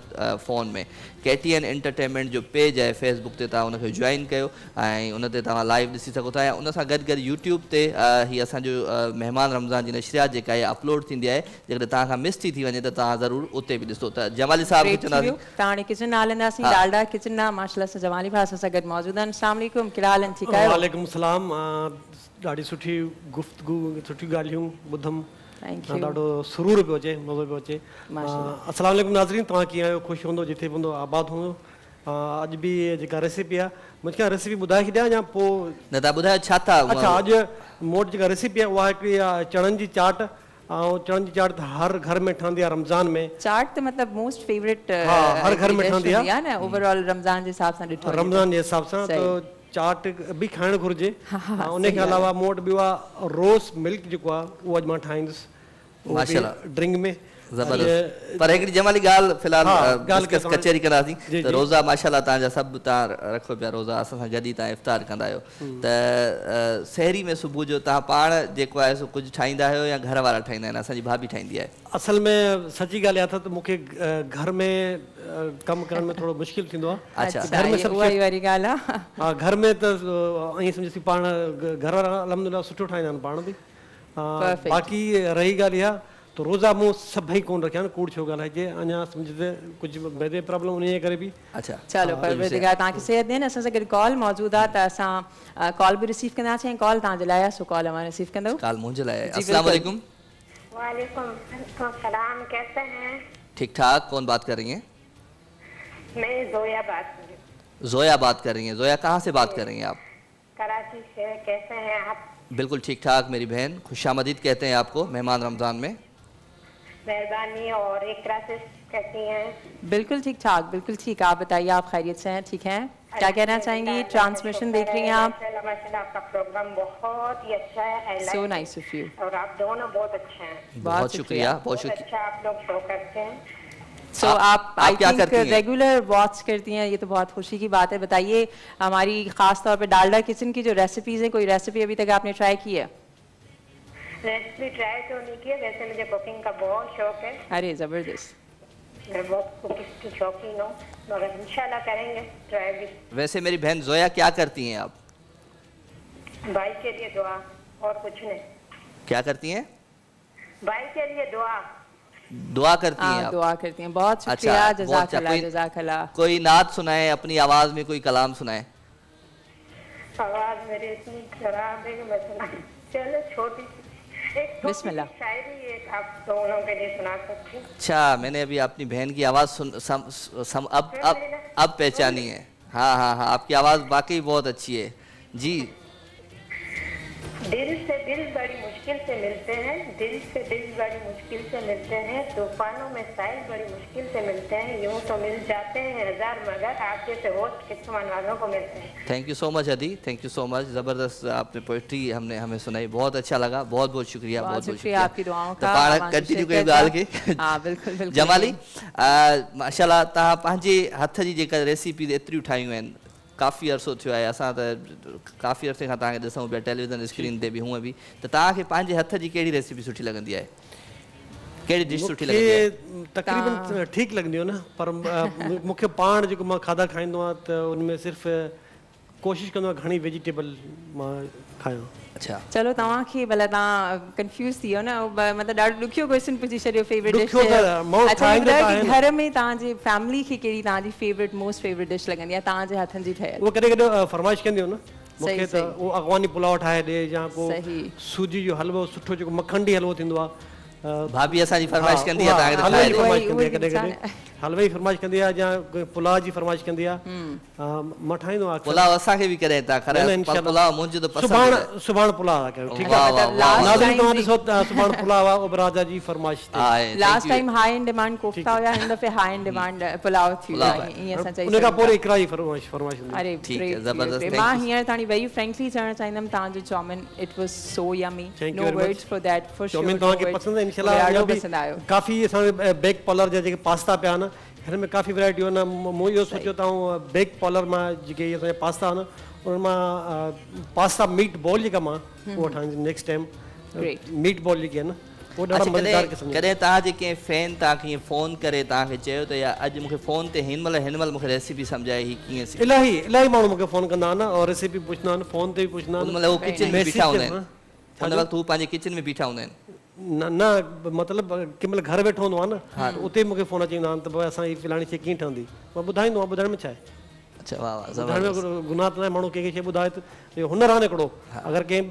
फ़ोन में। KTN एंटरटेनमेंट जो पेज आहे फेसबुक ते, तव्हां उनखे जॉइन कयो ऐं उन ते तव्हां लाइव ॾिसी सघो था। ऐं उन सां गॾु गॾु यूट्यूब ते हीअ असांजो महिमान रमज़ान जी नशरियात जेका आहे अपलोड थींदी आहे, जेकॾहिं तव्हां खां मिस थी वञे त तव्हां ज़रूरु उते बि ॾिसो। त जमाली साहब खे चवंदासीं तव्हां हाणे किचन हलंदासीं, डालडा किचन ना माशाल्लाह सां जमाली भाउ असां सां गॾु मौजूद आहिनि। अस्सलाम वालेकुम, कहिड़ा हाल आहिनि? ठीकु आहियो? वालेकुम सलाम। ॾाढी सुठी गुफ़्तगू, सुठी ॻाल्हियूं ॿुधमि, ॾाढो सुरूर पियो अचे, मज़ो पियो अचे। अस्सलाम वालेकुम नाज़रीन, तव्हां कीअं आहियो? ख़ुशि हूंदो, जिथे बि हूंदो आबाद हूंदो। अॼु बि जेका रेसिपी आहे मूंखे रेसिपी ॿुधाए छॾियां या पोइ? न तव्हां ॿुधायो छा था? अच्छा, अॼु मूं वटि जेका रेसिपी आहे उहा हिकिड़ी आहे चणनि जी चाट। ऐं चणनि जी चाट हर घर में ठहंदी आहे रमज़ान में। चाट त मतलब मोस्ट फेवरेट हर घर में ठहंदी आहे न ओवरऑल रमज़ान जे हिसाब सां ॾिठो। रमज़ान जे हिसाब सां त चाट बि खाइणु घुरिजे। उन खां अलावा मूं वटि ॿियो आहे रोज़ मिल्क जेको आहे उहो अॼु मां ठाहींदुसि माशाल्लाह ड्रिंक में। ज़बरदस्त। पर हिकिड़ी जमाली ॻाल्हि फ़िलहाल डिस्कस कचहरी कंदासीं त रोज़ा माशाल्लाह तव्हांजा सभु तव्हां रखो पिया रोज़ा, असां सां गॾु ई तव्हां इफ़्तार कंदा आहियो। त सहरी में सुबुह जो तव्हां पाण जेको आहे सो कुझु ठाहींदा आहियो या घर वारा ठाहींदा आहिनि? असांजी भाभी ठाहींदी आहे। असल में सची ॻाल्हि आहे त मूंखे घर में कमु करण में थोरो मुश्किल थींदो आहे। अच्छा, घर में सभु वही वारी ॻाल्हि आहे। हा, घर में त ईअं सम्झोसीं पाण घर वारा अलहमदिल्ला सुठो ठाहींदा आहिनि पाण बि। बाक़ी रही ॻाल्हि इहा तो रोज़ा मूं सभई कोन रखिया आहिनि, कूड़ छो ॻाल्हाइजे, अञा सम्झदे कुझु मैदे प्रॉब्लम उन करे बि। अच्छा चलो परवरदिगार तव्हांखे सेहत ॾियनि। असां सां गॾु कॉल मौजूदु आहे त असां कॉल बि रिसीव कंदासीं। कॉल तव्हांजे लाइ आहे, सो कॉल असां रिसीव कंदव। कॉल मुंहिंजे लाइ आहे। अस्सलाम वालेकुम। वालेकुम सलाम, कैसे हैं? ठीक ठाक। कौन बात कर रही हैं? मैं जोया बात कर रही हूँ। जोया बात कर रही हैं। जोया कहाँ से बात कर रही हैं आप? कराची से। कैसे हैं आप? बिल्कुल ठीक ठाक मेरी बहन, खुशामदीद कहते हैं आपको मेहमान रमज़ान में। मेहरबानी। और इकरा से कैसी हैं? बिल्कुल ठीक ठाक, बिल्कुल ठीक। आप बताइए, आप खैरियत से हैं? ठीक हैं? क्या कहना चाहेंगी? ट्रांसमिशन देख रही हैं आप? माशाल्लाह आपका प्रोग्राम बहुत ही अच्छा है। So nice of U. और आप दोनों बहुत अच्छे हैं। बहुत शुक्रिया, बहुत शुक्रिया। अच्छा आप लोग शो करते हैं। सो आप आई क्या थिंक करती हैं? रेगुलर वॉच करती हैं, ये तो बहुत खुशी की बात है। बताइए हमारी खास तौर पे डालडा किचन की जो रेसिपीज हैं, कोई रेसिपी अभी तक आपने ट्राई की है? रेसिपी ट्राई तो नहीं की है, वैसे मुझे कुकिंग का बहुत शौक है। अरे जबरदस्त। मैं बहुत कुकिंग की शौकीन हूँ, मगर इंशाल्लाह करेंगे ट्राई भी। वैसे मेरी बहन जोया क्या करती हैं आप? भाई के लिए दुआ और कुछ नहीं। क्या करती हैं? भाई के लिए दुआ। दुआ करती हैं आप? दुआ करती हैं। बहुत शुक्रिया, जज़ाकल्लाह जज़ाकल्लाह। कोई नात सुनाए, अपनी आवाज में कोई कलाम सुनाए। आवाज मेरी इतनी खराब है कि मैं सुना। चलो छोटी एक बिस्मिल्लाह। शायरी एक आप दोनों के लिए सुना सकती हूँ। अच्छा, मैंने अभी अपनी बहन की आवाज अब पहचानी है। हाँ हाँ हाँ, आपकी आवाज वाकई बहुत अच्छी है जी। दिल से दिल बड़ी मुश्किल से मिलते हैं, दिल से दिल बड़ी मुश्किल से मिलते हैं, तूफानों में साहिल बड़ी मुश्किल से मिलते हैं, यूं तो मिल जाते हैं हजार मगर आप जैसे होस्ट किस्मत वालों को मिलते हैं। थैंक यू सो मच अदी, थैंक यू सो मच। ज़बरदस्त आपने पोइट्री हमें सुनाई, बहुत अच्छा लगा। बहुत बहुत शुक्रिया, बहुत बहुत शुक्रिया आपकी दुआओं का। कंटिन्यू कयो ॻाल्हि खे। हाँ बिल्कुल बिल्कुल। जमाली माशाल्लाह तव्हां पंहिंजे हथ जी जेका रेसिपी एतिरियूं ठाहियूं आहिनि, काफ़ी अरसो थियो आहे, असां त काफ़ी अरसे खां तव्हांखे ॾिसूं पिया टेलीविज़न स्क्रीन ते बि हूअं बि। त तव्हांखे पंहिंजे हथ जी कहिड़ी रेसिपी सुठी लॻंदी आहे? कहिड़ी डिश सुठी लॻंदी आहे? तक़रीबन ठीकु लॻंदियूं न, पर मूंखे पाण जेको मां खाधा खाईंदो आहियां त उनमें सिर्फ़ु कोशिशि कंदो आहियां घणी वेजिटेबल मां खायां। अच्छा चलो तव्हांखे भला तव्हां कंफ्यूज थी वियो न, मतिलबु ॾाढो ॾुखियो क्वेश्चन पुछी छॾियो। फेवरेट डिश अच्छा घर में तव्हांजे फैमिली खे कहिड़ी तव्हांजी फेवरेट मोस्ट फेवरेट डिश लॻंदी आहे तव्हांजे हथनि जी ठहियल? उहो कॾहिं कॾहिं फरमाइश कंदियूं न मूंखे त उहो अॻवानी पुलाव ठाहे ॾे या को सूजी जो हलवो सुठो जेको मखंडी हलवो थींदो आहे। भाभी असांजी फरमाइश कंदी आहे तव्हांखे हलवे जी फरमाइश कंदी आहे, कॾहिं कॾहिं हलवे जी फरमाइश कंदी आहे या पुलाव जी फरमाइश कंदी आहे। मां ठाहींदो आहियां पुलाव। असांखे बि कॾहिं तव्हां खारायो पुलाव, मुंहिंजो त सुभाणे पुलाव था कयूं। ठीकु आहे नाज़रीन, तव्हां ॾिसो सुभाणे पुलाव आहे उहो राजा जी फरमाइश आहे। Last time high and demand kofta हुया, हिन दफ़े हाई एंड डिमांड पुलाव थी वियो आहे। ईअं असां चई उन खां पोइ इकरा जी फरमाइश अरे ज़बरदस्त। मां हींअर ताणी वेरी फ्रेंकली चवणु चाहींदमि तव्हांजो chowmein it was so yummy, no words for that for sure. Chowmein तव्हांखे पसंदि आहे इंशाल्लाह? काफ़ी असांखे बेक पॉलर जा जेके पास्ता पिया आहिनि हिन में काफ़ी वैरायटियूं आहिनि। मूं इहो सोचियो त बेक पॉलर मां जेके असांजा पास्ता आहिनि उन मां पास्ता मीट बॉल जेका मां उहो ठाहींदुसि नेक्स्ट टाइम। मीट बॉल जेकी आहे न उहो ॾाढा मज़ेदार क़िस्म। कॾहिं तव्हांजे कंहिं फैन तव्हांखे ईअं फ़ोन करे तव्हांखे चयो त या अॼु मूंखे फ़ोन ते हिन महिल मूंखे रेसिपी सम्झाए ही कीअं? इलाही माण्हू मूंखे फ़ोन कंदा आहिनि और रेसिपी पुछंदा आहिनि, फ़ोन ते बि पुछंदा आहिनि। उन महिल किचन में बीठा हूंदा आहिनि, हुन वक़्तु हू पंहिंजे किचन में बीठा हूंदा आहिनि। न मतिलबु कंहिं महिल घर वेठो हूंदो आहे न, उते मूंखे फ़ोन अची वेंदा आहिनि त भई असां हीअ फलाणी शइ कीअं ठहंदी, मां ॿुधाईंदो आहियां। ॿुधाइण में छा आहे? अच्छा वाह वाह ॿुधाइण में गुनाह त न आहे, माण्हू कंहिंखे शइ ॿुधाए त इहो हुनर आहे न हिकिड़ो, अगरि कंहिं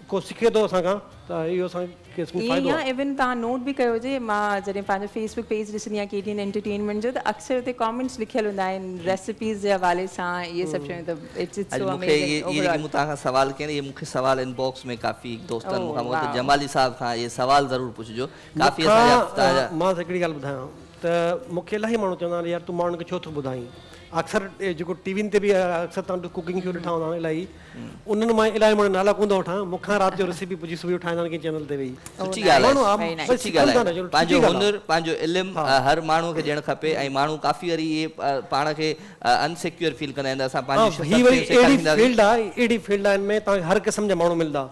को सिखे थो असांखां त इहो असांखे फ़ाइदो ईअं आहे। इवन तव्हां नोट बि कयो हुजे, मां जॾहिं पंहिंजो फेसबुक पेज ॾिसंदी आहियां KTN एंटरटेनमेंट जो, त अक्सर हुते कमेंट्स लिखियल हूंदा आहिनि रेसिपीज़ जे हवाले सां, इहे सभु शयूं, त इट्स अॼु सो मूंखे ये अमेजिंग जेके मूं तव्हांखां सवाल कया इहे मूंखे सवाल इनबॉक्स में काफ़ी दोस्तनि मूंखां त जमाली साहिब खां इहे सवाल ज़रूरु पुछिजो, काफ़ी असांजा मां हिकिड़ी ॻाल्हि ॿुधायां त मूंखे इलाही माण्हू चवंदा आहिनि यार तूं माण्हुनि खे छो थो ॿुधाई, अक्सर जेको टीवीनि ते बि अक्सर तव्हां कुकिंग शो ॾिठा हूंदा इलाही, उन्हनि मां इलाही माण्हू नाला कोन थो वठां, मूंखां राति जो रेसिपी पुछी सुबुह ठाहींदा आहिनि कंहिं चैनल ते वेही। सुठी ॻाल्हि आहे, सुठी ॻाल्हि आहे, पंहिंजो हुनर पंहिंजो इल्मु हर माण्हू खे ॾियणु खपे, ऐं माण्हू काफ़ी वरी इहे पाण खे अनसिक्योर फील कंदा आहिनि असां ही वरी अहिड़ी फील्ड आहे, अहिड़ी फील्ड आहे में तव्हांखे हर क़िस्म जा माण्हू मिलंदा,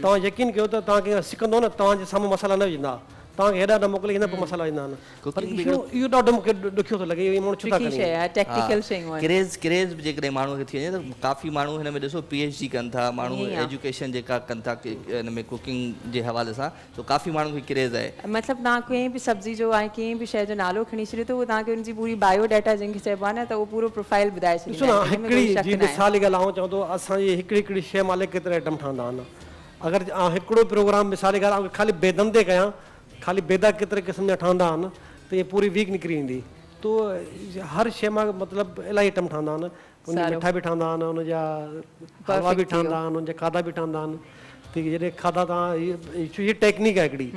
तव्हां यकीन कयो त तव्हांखे सिखंदो न तव्हांजे साम्हूं मसाला न विझंदा, तव्हांखे हेॾा न मोकिले ईंदा पोइ मसाला विझंदा आहिनि, इहो ॾाढो मूंखे ॾुखियो थो लॻे, इहे माण्हू छो था कनि। क्रेज़ बि जेकॾहिं माण्हू खे थी वञे त काफ़ी माण्हू हिन में ॾिसो PhD कनि था, माण्हू एजुकेशन जेका कनि था हिन में कुकिंग जे हवाले सां, तो काफ़ी माण्हू खे क्रेज़ आहे। मतिलबु तव्हां कंहिं बि सब्जी जो ऐं कंहिं बि शइ जो नालो खणी छॾियो त उहो तव्हांखे उनजी पूरी बायोडाटा जंहिंखे चइबो आहे न, त उहो पूरो प्रोफाइल ॿुधाए ॾिसो न, हिकिड़ी जी मिसाल जी ॻाल्हि आउं चवां थो, असांजी हिकिड़ी हिकिड़ी शइ मालिक केतिरा आइटम ठहंदा आहिनि, अगरि हिकिड़ो प्रोग्राम मिसाल जी ॻाल्हि ख़ाली बेदनि ते कयां, ख़ाली बेदा केतिरे क़िस्म जा ठहंदा आहिनि त इहे पूरी वीक निकिरी ईंदी, तो हर शइ मां मतिलबु इलाही आइटम ठहंदा आहिनि, उनजा मिठा बि ठहंदा आहिनि, उनजा हलवा बि ठहंदा आहिनि, उनजा खाधा बि ठहंदा आहिनि, त जॾहिं खाधा तव्हां इहा टेक्निक आहे हिकिड़ी,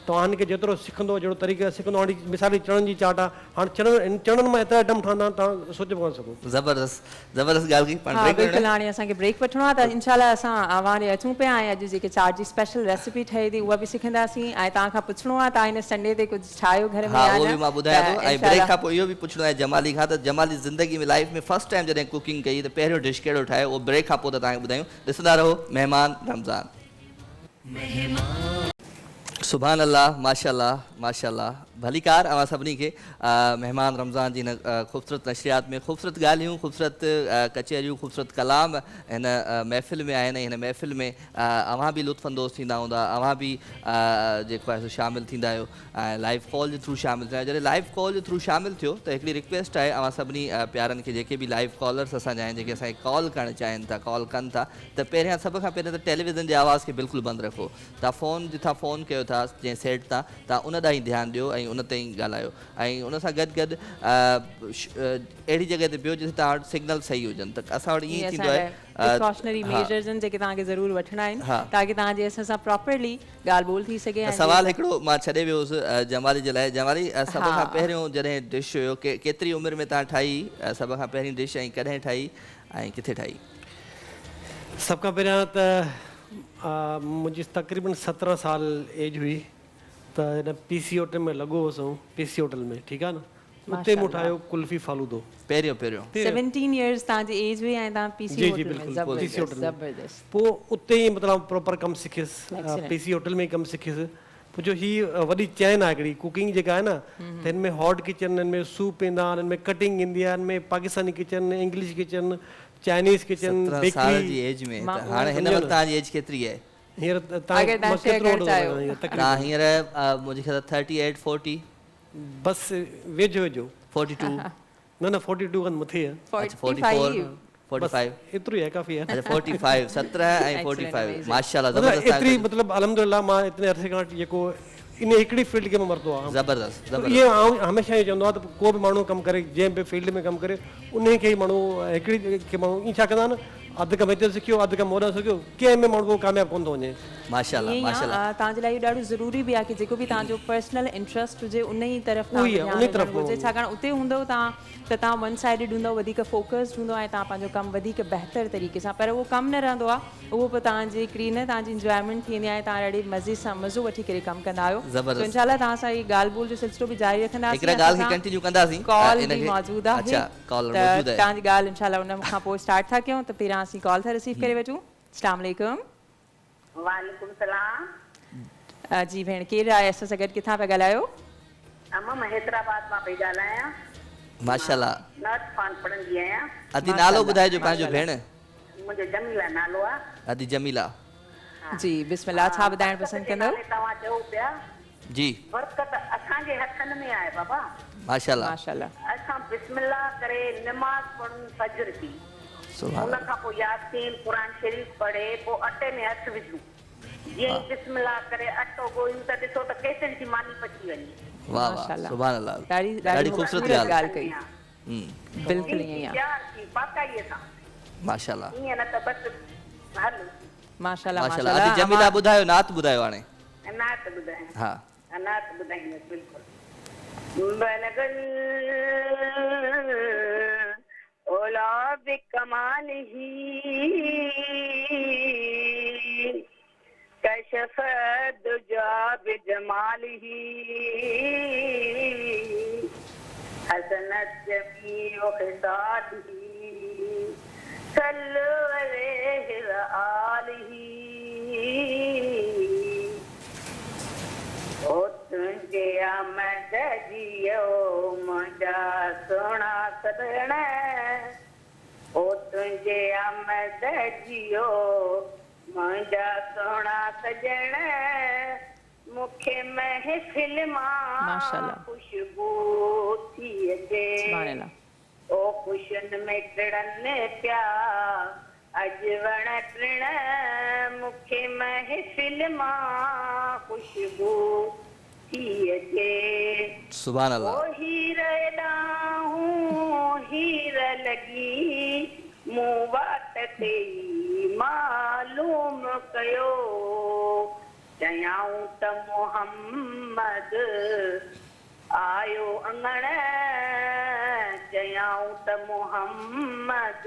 तव्हां हिनखे जेतिरो सिखंदो जहिड़ो तरीक़े सां सिखंदो, हाणे मिसाल चणनि जी चाट आहे, हाणे चणनि मां एतिरा आइटम ठहंदा आहिनि तव्हां सोचे कोन सघो। ज़बरदस्त ॻाल्हि कई, बिल्कुलु। हाणे असांखे ब्रेक वठिणो आहे, त इंशाल्लाह असां आवाज़ अचूं पिया, ऐं अॼु जेके चाट जी स्पेशल रेसिपी ठहे थी उहा बि सिखंदासीं, ऐं तव्हांखां पुछिणो आहे तव्हां हिन संडे ते कुझु ठाहियो घर में, उहो बि मां ॿुधायां थो, ऐं ब्रेक खां पोइ इहो बि पुछिणो आहे जमाली खां, त जमाली ज़िंदगी में लाइफ में फर्स्ट टाइम जॾहिं कुकिंग कई त पहिरियों डिश कहिड़ो ठाहियो, उहो ब्रेक खां पोइ त तव्हांखे ॿुधायूं। ॾिसंदा रहो मेहमान रमज़ान। सुभान अल्लाह, माशाअल्लाह माशाअल्लाह, भली कार अवां सभिनी खे मेहमान रमज़ान जी ख़ूबसूरत नशरियात में ख़ूबसूरत ॻाल्हियूं, ख़ूबसूरत कचहरियूं, ख़ूबसूरत कलाम हिन महफ़िल में आहिनि, हिन महफ़िल में अवां बि लुत्फ़अंदोज़ थींदा हूंदा, अवां बि जेको आहे सो शामिलु थींदा आहियो, ऐं लाइव कॉल जे थ्रू शामिलु थिया। जॾहिं लाइव कॉल जे थ्रू शामिलु थियो त हिकिड़ी रिक्वेस्ट आहे अवां सभिनी प्यारनि खे, जेके बि लाइव कॉलर्स असांजा आहिनि, जेके असांखे कॉल करणु चाहिनि था, कॉल कनि था, त पहिरियां सभ खां पहिरियों त टेलीविज़न जे आवाज़ खे बिल्कुलु बंदि रखो, तव्हां फ़ोन जिथां फ़ोन कयो था जंहिं सेट तां, तव्हां उन ॾांहुं ध्यानु ॾियो ऐं उन ते ई ॻाल्हायो, ऐं उन सां गॾु गॾु अहिड़ी जॻह ते बिहो जिते तव्हां वटि सिग्नल सही हुजनि, त असां वटि ईअं थींदो आहे प्रिकॉशनरी मेजर्स आहिनि जेके तव्हांखे ज़रूरु वठिणा आहिनि, ताकी तव्हांजे असां सां प्रॉपरली ॻाल्हि ॿोल थी सघे। सवाल हिकिड़ो मां छॾे वियो हुउसि जमाली जे लाइ। जमाली, सभ खां पहिरियों जॾहिं डिश हुयो, केतिरी उमिरि में तव्हां ठाही सभ खां पहिरीं डिश, ऐं कॾहिं ठाही ऐं किथे ठाही? सभ खां पहिरियां त मुंहिंजी तक़रीबन 17 साल एज हुई, त हिन PC होटल में लॻो हुउसि, PC होटल में, ठीकु आहे न, उते मूं ठाहियो कुल्फ़ी फालूदो पहिरियों 17 इयर्स तव्हांजी एज हुई ऐं तव्हां PC होटल में, ज़बरदस्त। पोइ उते ई मतिलबु प्रॉपर कमु सिखियसि, PC होटल में ई कमु सिखियसि। पोइ जो हीअ वॾी चैन आहे हिकिड़ी कुकिंग जेका आहे न, त हिन में हॉट किचन, हिन में सूप ईंदा आहिनि, हिन में कटिंग ईंदी आहे, हिन में Pakistani kitchen, English kitchen, Chinese kitchen, bakery जी एज में। हाणे हिन वक़्तु तव्हांजी एज केतिरी आहे? हींअर तव्हां हींअर मुंहिंजे ख्याल 38 40 बसि वेझो वेझो 42 न 42 खां मथे आहे, 44 45 एतिरो ई आहे, काफ़ी आहे। 45 17 ऐं 45 माशाअल्लाह, ज़बरदस्त। एतिरी मतिलबु अल्हम्दुलिल्लाह मां इतने अरसे खां जेको इन हिकिड़ी फील्ड खे मां वरितो आहे, ज़बरदस्त। इहे हमेशह इहो चवंदो आहे त को बि माण्हू कमु करे, जंहिं बि फील्ड में कमु करे, उन खे ई माण्हू हिकिड़ी खे माण्हू ईअं छा कंदा आहिनि, अधु कमु हिते सिखियो, अधु कमु होॾां सिखियो, कंहिं में माण्हू कामयाबु कोन थो वञे। माशाअल्लाह माशाअल्लाह। तव्हांजे लाइ इहो ॾाढो ज़रूरी बि आहे कि जेको बि तव्हांजो पर्सनल इंट्रस्ट हुजे उन ई तरफ़ हुजे, छाकाणि उते हूंदव तव्हां त तव्हां वन साइडेड हूंदव, वधीक फोकस्ड हूंदो ऐं तव्हां पंहिंजो कमु वधीक बहितर तरीक़े सां, पर उहो कमु न रहंदो आहे, उहो पोइ तव्हांजी हिकिड़ी न तव्हांजी इंजॉयमेंट थी वेंदी आहे, तव्हां ॾाढी मज़े सां मज़ो वठी करे कमु कंदा आहियो। तो इंशाल्लाह तव्हां सां इहा ॻाल्हि ॿोल जो सिलसिलो बि जारी रखंदासीं, कॉल बि मौजूदु आहे, त तव्हांजी ॻाल्हि इंशाल्लाह उन खां पोइ स्टार्ट था कयूं, त पहिरियां असीं कॉल था रिसीव करे वठूं। अस्सलाम वालेकुम। वालेकुम सलाम। जी भेण, केरु आहे असां सां गॾु, किथां पिया ॻाल्हायो? मां हैदराबाद मां पई ॻाल्हायां। माशाअल्लाह। नर्स फान पढ़ंदी आहियां। अदी नालो ॿुधाइजो पंहिंजो भेण। मुंहिंजो जमीला नालो आहे। अदी जमीला। जी बिस्मिल्लाह, छा ॿुधाइण पसंदि कंदव? तव्हां चओ पिया जी बरकत असांजे हथनि में आहे बाबा। माशाल्लाह माशाल्लाह। असां बिस्मिल्लाह करे नमाज पढ़ूं फजर की, सुभान उन खां पोइ यासीन कुरान शरीफ़ पढ़े, पोइ अटे में हथ विझूं, जीअं ई बिस्मिल्लाह करे अटो ॻोयूं त ॾिसो त केसनि जी मानी पची वञे। वाह वाह माशाल्लाह। सुभान अल्लाह ॾाढी खूबसूरत ॻाल्हि कई। बिल्कुलु ईअं ई आहे। प्यार की पाकाईअ सां, माशाल्लाह ईअं न त बसि हल माशाल्लाह माशाल्लाह। माशाल्लाह। अॼु जमीला ॿुधायो, नात ॿुधायो हाणे। अनाथ ॿुधायां, हा अनाथ ॿुधाईंदसि बिल्कुलु। बलगल ओला बिकमालिही कशफ दुजा बिजमालिही हसनत जमीउ खिसालिही सल्लु अलैहि व आलिही। ओ तुंहिंजे आमद जियो मुंहिंजा सोना सदण, ओ तुंहिंजे आमद जियो मुंहिंजा सोना सजण, मूंखे महफ़िल मां माशाल्लाह। ख़ुशबू थी अचे, सुभान ओ ख़ुशियुनि में टिड़नि पिया अॼु वण टिण, मूंखे महफ़िल मां ख़ुशबू थी अचे। सुभान अल्लाह। ओ हीर ॾाहूं हीर लॻी मूं वाट ते मालूम कयो, चयाऊं त मोहम्मद आयो अंगण, चयाऊं त मोहम्मद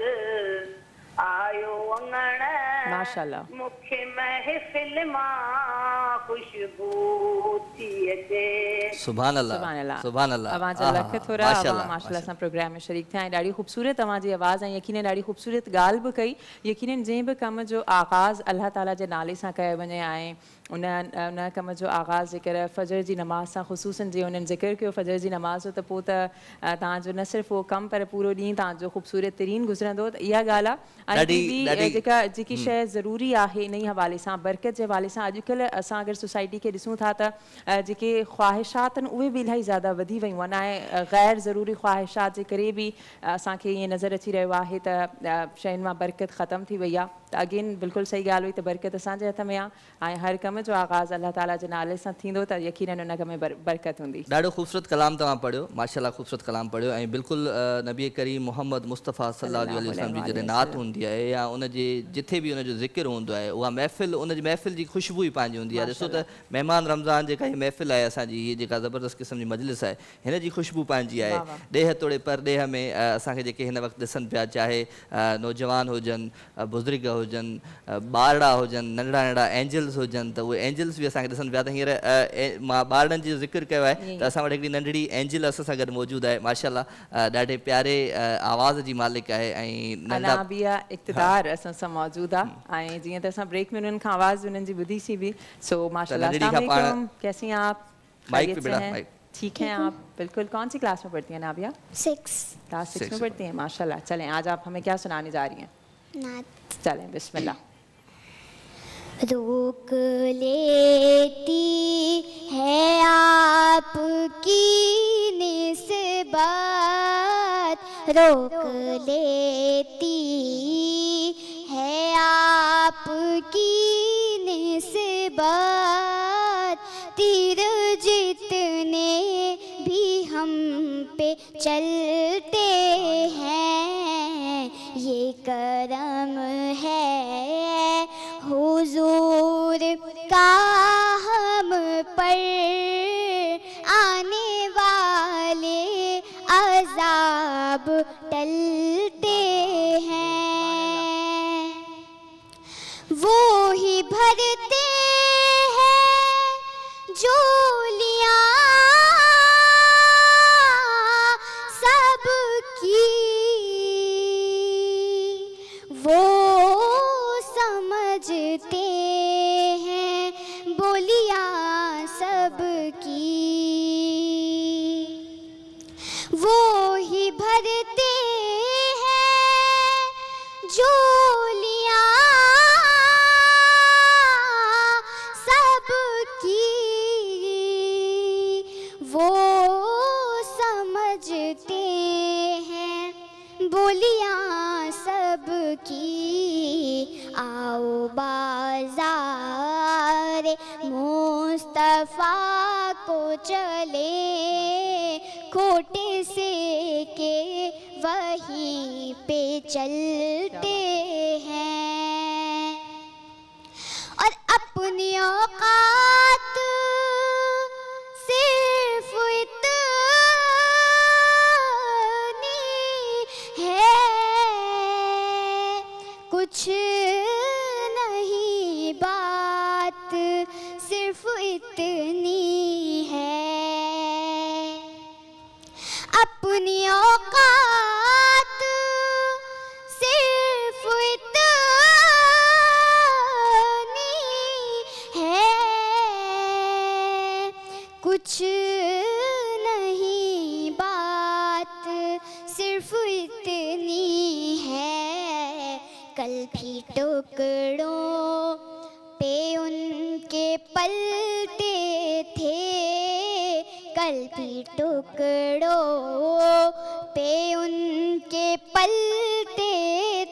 आयो अंगण, माशाल्लाह। मूंखे महफ़िल मां ख़ुशबू थी अचे। सुभान अल्लाह सुभान अल्लाह। सुभान अल्लाह। तव्हांजा लख थोरा माशाल्लाह सां प्रोग्राम में शरीक थिया ऐं ॾाढी ख़ूबसूरत तव्हांजी आवाज़ ऐं यकीनन ॾाढी ख़ूबसूरत ॻाल्हि बि कई। यकीनन जंहिं बि कम जो आगाज़ अल्लाह ताला जे नाले सां कयो वञे ऐं उन कम जो आगाज़ जेकर फजर जी नमाज़ सां ख़ुसूसन जीअं उन्हनि ज़िक्र कयो फजर जी नमाज़ जो, त पोइ त तव्हांजो न सिर्फ़ु उहो कमु पर पूरो ॾींहुं तव्हांजो ख़ूबसूरत तरीन गुज़रंदो। त इहा ॻाल्हि आहे। ऐं ॿी जेकी शइ ज़रूरी आहे इन ई हवाले सां बरकत जे हवाले सां अॼुकल्ह असां अगरि सोसाइटी खे ॾिसूं था त जेके ख़्वाहिशात आहिनि उहे बि इलाही ज़्यादा वधी वियूं आहिनि ऐं ग़ैर ज़रूरी ख़्वाहिशात जे करे बि असांखे ईअं नज़र अची रहियो आहे त शयुनि मां बरकत ख़तमु थी वई आहे। त अगेन बिल्कुलु सही ॻाल्हि हुई त बरकत असांजे हथ में आहे ऐं हर कम जो आगाज़ अल्लाह ताला जे नाले सां थींदो त यकीनन उन कम में बरकत हूंदी। ॾाढो ख़ूबसूरत कलाम तव्हां पढ़ियो, माशाल्लाह ख़ूबसूरत कलाम पढ़ियो ऐं बिल्कुलु नबी करीम मोहम्मद मुस्तफ़ा सल्लल्लाहु अलैहि वसल्लम जी जॾहिं नात हूंदी आहे या उनजे जिथे बि उनजो ज़िक्र हूंदो आहे उहा महफ़िल उनजी महफ़िल जी ख़ुशबू ई पंहिंजी हूंदी आहे। ॾिसो त महिमान रमज़ान जेका हीअ महफ़िल आहे असांजी, हीअ जेका ज़बरदस्त क़िस्म जी मजलिस आहे, हिन जी ख़ुशबू पंहिंजी आहे। ॾेह तोड़े परॾेह में असांखे जेके हिन वक़्तु ॾिसनि पिया, चाहे नौजवान हुजनि, बुज़ुर्ग हुजनि, ॿारड़ा हुजनि, नंढड़ा नंढड़ा एंजल्स हुजनि, त उहे एंजल्स बि असांखे ॾिसनि पिया। त हींअर मां ॿारनि जो ज़िक्र कयो आहे त असां वटि हिकिड़ी नंढड़ी एंजल असां सां गॾु मौजूदु आहे, माशाल्लाह ॾाढे प्यारे आवाज़ जी मालिक आहे ऐं अना बिया इक़्तिदार असां सां मौजूदु आहे ऐं जीअं त असां ब्रेक में उन्हनि खां आवाज़ उन्हनि जी ॿुधीसीं बि। सो माशाल्लाह। अस्सलाम वालेकुम, कैसी हैं आप? माइक पे बेटा, माइक। ठीक हैं आप? बिल्कुल। कौन सी क्लास में पढ़ती हैं नाबिया? 6 क्लास 6 में पढ़ती हैं, माशाल्लाह। चलें आज आप हमें क्या सुनाने जा रही हैं? नात। चलें बिस्मिल्लाह। रोक लेती है आपकी निस्बत, रोक लेती है आपकी निस्बत, तीर जितने भी हम पे चलते हैं ये करम है हुजूर का हम पर, आने वाले अज़ाब टलते हैं, वो ही भरते हैं झोलियाँ सबकी, वो समझते हैं बोलियां सबकी, वो ही भरते हैं झोलियां बोलियां सबकी आओ बाज़ार मुस्तफ़ा को चले खोटे से के वहीं पे चलते हैं और अपनी औकात सिर्फ इतनी है कुछ नहीं बात सिर्फ इतनी है अपनी औकात सिर्फ इतनी है कुछ नहीं बात सिर्फ इतनी है कल भी टुकड़ों पे उनके पलते थे कल भी टुकड़ों पे उनके पलते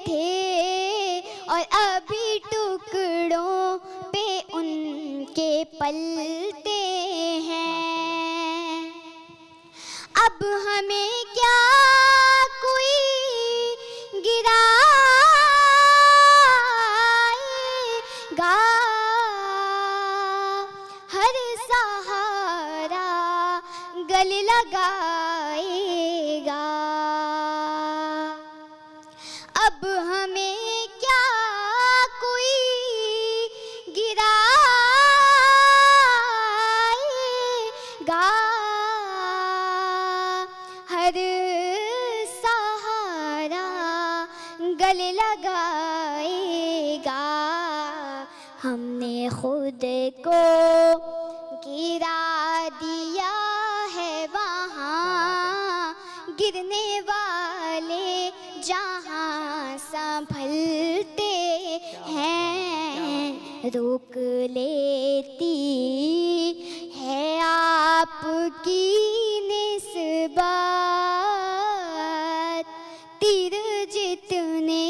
थे और अभी टुकड़ों पे उनके पलते हैं अब हमें क्या कोई गिराएगा हर सहारा गले लगाएगा अब हमें क्या कोई गिराएगा हर सहारा गले लगाएगा हमने खुद को गिरा दिया है वहाँ गिरने वाले जहाँ संभलते हैं रोक लेती है आपकी निस्बत तीर जितने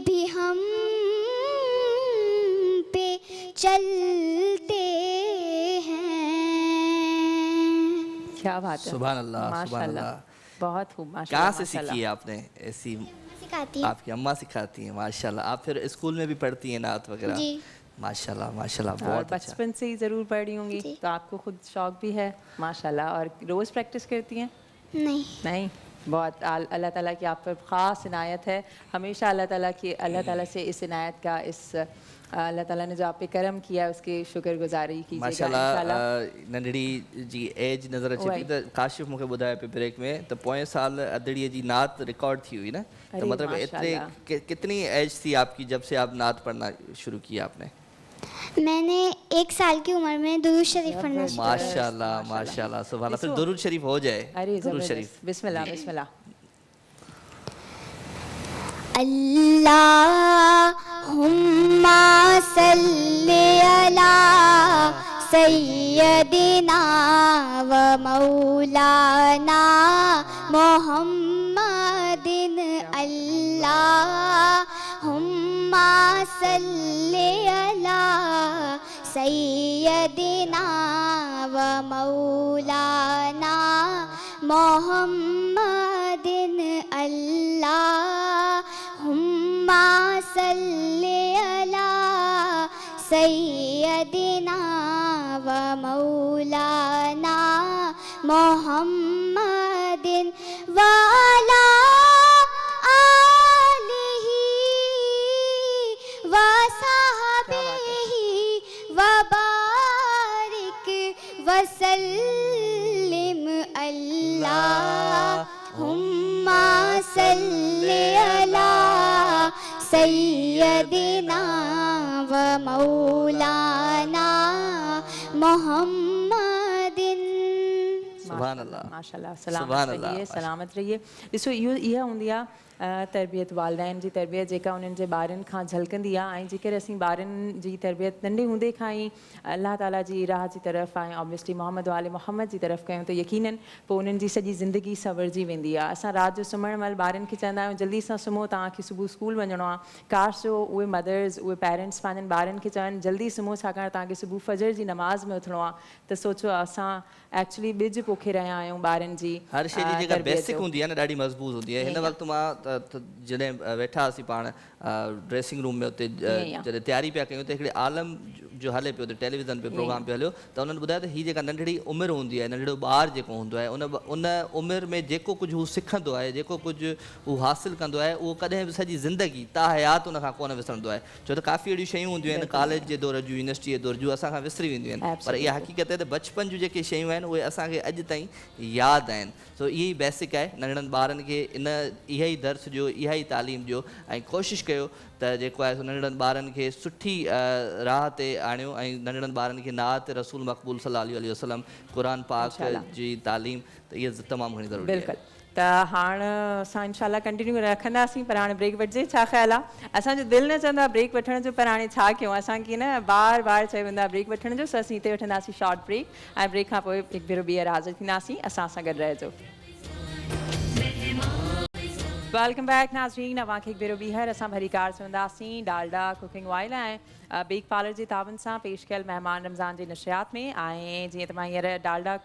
भी हम पे चलते हैं क्या बात है सुभान अल्लाह सुभान माशाल्लाह अल्लाह। बहुत खूब कहाँ माशाल्लाह से सीखी है आपने ऐसी? सिखाती है आपकी अम्मा सिखाती हैं माशाल्लाह। आप फिर स्कूल में भी पढ़ती हैं नात वगैरह? जी माशाल्लाह माशाल्लाह और बहुत अच्छा। बचपन से ही ज़रूर पढ़ी होंगी जी। तो आपको खुद शौक भी है माशाल्लाह और रोज़ प्रैक्टिस करती हैं? नहीं नहीं बहुत अल्लाह ताला की आप पर ख़ास इनायत है हमेशा अल्लाह ताला से इस इनायत का इस अल्लाह ताला ने जो आप पे करम किया है उसकी शुक्रगुजारी कीजिएगा माशाल्लाह नंढड़ी जी एज नज़र अचे उहे। थी त काशिफ मूंखे ॿुधायो पियो ब्रेक में त पोएं साल अदड़ीअ जी नात रिकॉर्ड थी हुई न अरे तो मतलब इतने माशाल्लाह। कितनी एज थी आपकी जब से आप नात पढ़ना शुरू किया आपने? मैंने 1 साल की उम्र में दुरूद शरीफ पढ़ना शुरू किया। माशाल्लाह माशाल्लाह सुभान अल्लाह। फिर दुरूद शरीफ हो जाए। अरे दुरूद ज़बरदस्त शरीफ बिस्मिल्लाह बिस्मिल्लाह अल्लाहुम्मा सल्ली अला सय्यदिना व मौलाना मुहम्मदिन अल्लाहुम्मा सल्ली अला सय्यदिना व मौलाना मुहम्मदिन अल्लाहुम्मा सल्ली अला सय्यदिना व मौलाना मुहम्मदिन व अला आलिही व सहबिही व बारिक व सल्लिम अल्लाहुम्मा सल्ली अला सय्यदिना व मौलाना मुहम्मदिन सुभान अल्लाह माशाल्लाह सुभान सलामत अल्लाह, रहिए सलामत रहिए। ॾिसो इहा हूंदी आहे तरबियत वालदेन जी तरबियत जेका उन्हनि जे ॿारनि खां झलकंदी आहे ऐं जेकर असीं ॿारनि जी तरबियत नंढे हूंदे खां ई अल्लाह ताला जी राह जी तरफ़ ऐं ऑब्वियसली मोहम्मद वाले मोहम्मद जी तरफ़ कयूं त यकीनन पोइ उन्हनि जी सॼी ज़िंदगी सवरजी वेंदी आहे। असां राति जो सुम्हण महिल ॿारनि खे चवंदा आहियूं जल्दी सां सुम्हो, तव्हांखे सुबुह स्कूल वञिणो आहे। काश जो उहे मदर्स उहे पेरेंट्स पंहिंजनि ॿारनि खे चवनि जल्दी सुम्हो छाकाणि तव्हांखे सुबुह फजर जी नमाज़ में उथिणो आहे। त सोचो असां एक्चुअली ॿिज पोखे रहिया आहियूं ॿारनि जी हर शइ जी जेका तरबियत बेसिक जो। हूंदी आहे न ॾाढी मज़बूत हूंदी आहे। हिन वक़्तु मां जॾहिं वेठा हुआसीं पाण ड्रेसिंग रूम में उते जॾहिं तयारी पिया कयूं त हिकिड़े आलम जो हले पियो त टेलीविज़न पे प्रोग्राम पियो हलियो त उन्हनि ॿुधायो त हीअ जेका नंढड़ी उमिरि हूंदी आहे, नंढड़ो ॿारु जेको हूंदो आहे उन उमिरि में जेको कुझु हू सिखंदो आहे, जेको कुझु हू हासिलु कंदो आहे, उहो कॾहिं बि सॼी ज़िंदगी ताहयात उन खां कोन विसरंदो आहे। छो त काफ़ी अहिड़ियूं शयूं हूंदियूं आहिनि कॉलेज जे दौर जूं, यूनिवर्सिटी जे दौर जूं असांखां विसरी वेंदियूं आहिनि, पर इहा हक़ीक़त आहे त बचपन जूं जेके शयूं आहिनि उहे असांखे अॼु ताईं यादि आहिनि। सो इहा ई बेसिक आहे, नंढड़नि ॿारनि खे इहा ई दर्स ॾियो, इहा ई तालीम ॾियो ऐं कोशिशि कयो त जेको आहे नंढड़नि ॿारनि खे सुठी राह ते आणियो ऐं नंढड़नि ॿारनि खे नात रसूल मक़बूल सल्लल्लाहु अलैहि वसल्लम क़ुरान पाक जी तालीम त इहा तमामु घणी ज़रूरी आहे। बिल्कुलु। त हाणे असां इनशाला कंटिन्यू रखंदासीं, पर हाणे ब्रेक वठिजे। छा ख़्यालु आहे? असांजो दिलि न चवंदो आहे ब्रेक वठण जो, पर हाणे छा कयूं, असांखे न बार बार चयो वेंदो आहे ब्रेक वठण जो। सो असीं हिते वठंदासीं शॉर्ट ब्रेक ऐं ब्रेक खां पोइ हिकु भेरो ॿीहर हाज़िर थींदासीं। असां सां गॾु रहिजो। वेलकम बैक नाज़रीन, अव्हांखे हिकु भेरो ॿीहर असां भरी कार सुनंदासीं डालडा कुकिंग ऑयल ऐं बेक पार्लर जे तावन सां पेश कयल महिमान रमज़ान जे नशियात में। ऐं जीअं त मां हींअर डालडा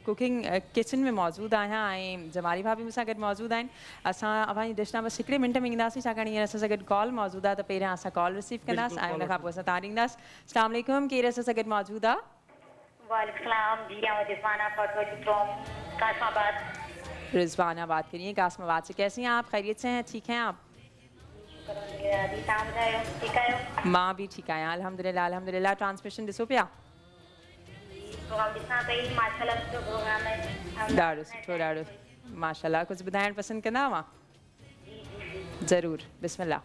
कुकिंग किचन में मौजूदु आहियां ऐं जमाली भाभी मूंसां गॾु मौजूदु आहिनि। असां अव्हांजी डिश न बसि हिकिड़े मिंट में ईंदासीं छाकाणि हींअर असां सां गॾु कॉल मौजूदु आहे, त पहिरियां असां कॉल रिसीव कंदासीं ऐं उन खां पोइ असां तव्हां ॾींदासीं। अस्सलाम वालेकुम, केरु असां सां गॾु मौजूदु आहे? वालेकुम सलाम जी, रिजवाना पटवारी फ्रॉम कासमाबाद। रिजवाना बात करिए कासमाबाद से। कैसी हैं आप? खैरियत से हैं? ठीक हैं आप? मां भी ठीक आहियां अल्हम्दुलिल्लाह अल्हम्दुलिल्लाह। ट्रांसमिशन ॾिसो पिया? ॾाढो सुठो ॾाढो माशाल्लाह। कुझु ॿुधाइणु पसंदि कंदा हुआ? ज़रूरु, बिस्मिल्लाह।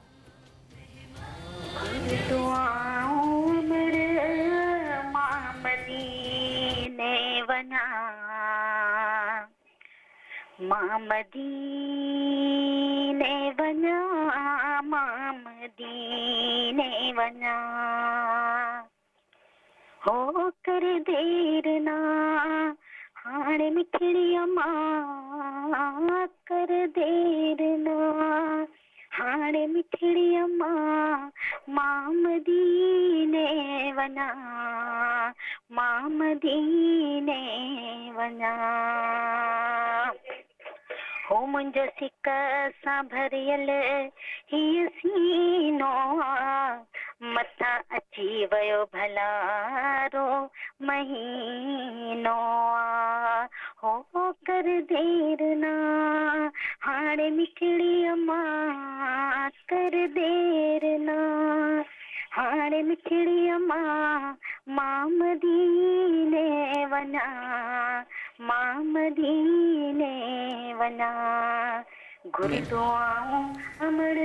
मां मदीने वञा, मां मदीने वञा, हो कर देर ना हाणे मिठड़ीअ मां, कर देर ना हाणे मिठड़ीअ मां मदीने वञा, मां मदीने वञा। हो मुंहिंजो सिक सां भरियल हीअ सीनो मथां अची वियो भलारो महीनो, हो कर देर ना हाणे मिठड़ीअ मां, कर देर ना हाणे मिठड़ीअ मां मदीने वञा, मां मदीने वञा, गुरुद्वाऊं अमर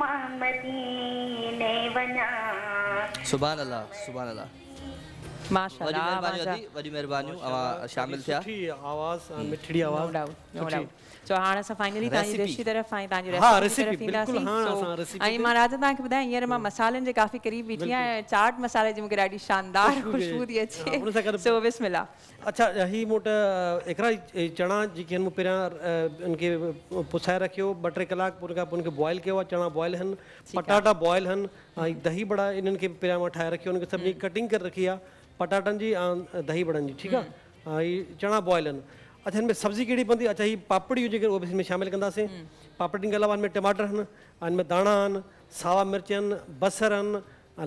मां मदीने वञा। सुभान अल्लाह सुभान अल्लाह। माशाल्लाह वॾी महिरबानियूं अवां शामिल थिया। सुठी आवाज़, मिठड़ी आवाज़। नो डाउट। सो हाणे असां फाइनली तव्हांजी डिश जी तरफ़ ऐं तव्हांजी रेसिपी रेसिपी बिल्कुलु तरफ़ हां असां ईंदासीं। रेसिपी ऐं मां राति तव्हांखे ॿुधायां हींअर मां मसालनि जे काफ़ी क़रीब बीठी आहियां ऐं चाट मसाले जी मूंखे ॾाढी शानदार ख़ुशबू थी अचे। सो बिस्मिल्लाह। अच्छा ही मोट एकरा चणा जेके आहिनि मूं पहिरियां उनखे पुसाए रखियो 2-3 कलाक, पोइ उनखे बॉइल कयो आहे। चणा बॉइल आहिनि, पटाटा बॉइल आहिनि ऐं दही बड़ा इन्हनि खे पहिरियां मां ठाहे रखियो, उनखे सभिनी कटिंग करे रखी आहे पटाटनि जी ऐं दही बड़नि जी। ठीकु आहे, हीअ चणा बॉइल आहिनि। अच्छा हिन में सब्जी कहिड़ी पवंदी? अच्छा ही पापड़ियूं जेके उहे बि हिन में शामिलु कंदासीं। पापड़ियुनि खां अलावा हिन में टमाटर आहिनि, हिन में दाणा आहिनि, सावा मिर्च आहिनि, बसर आहिनि,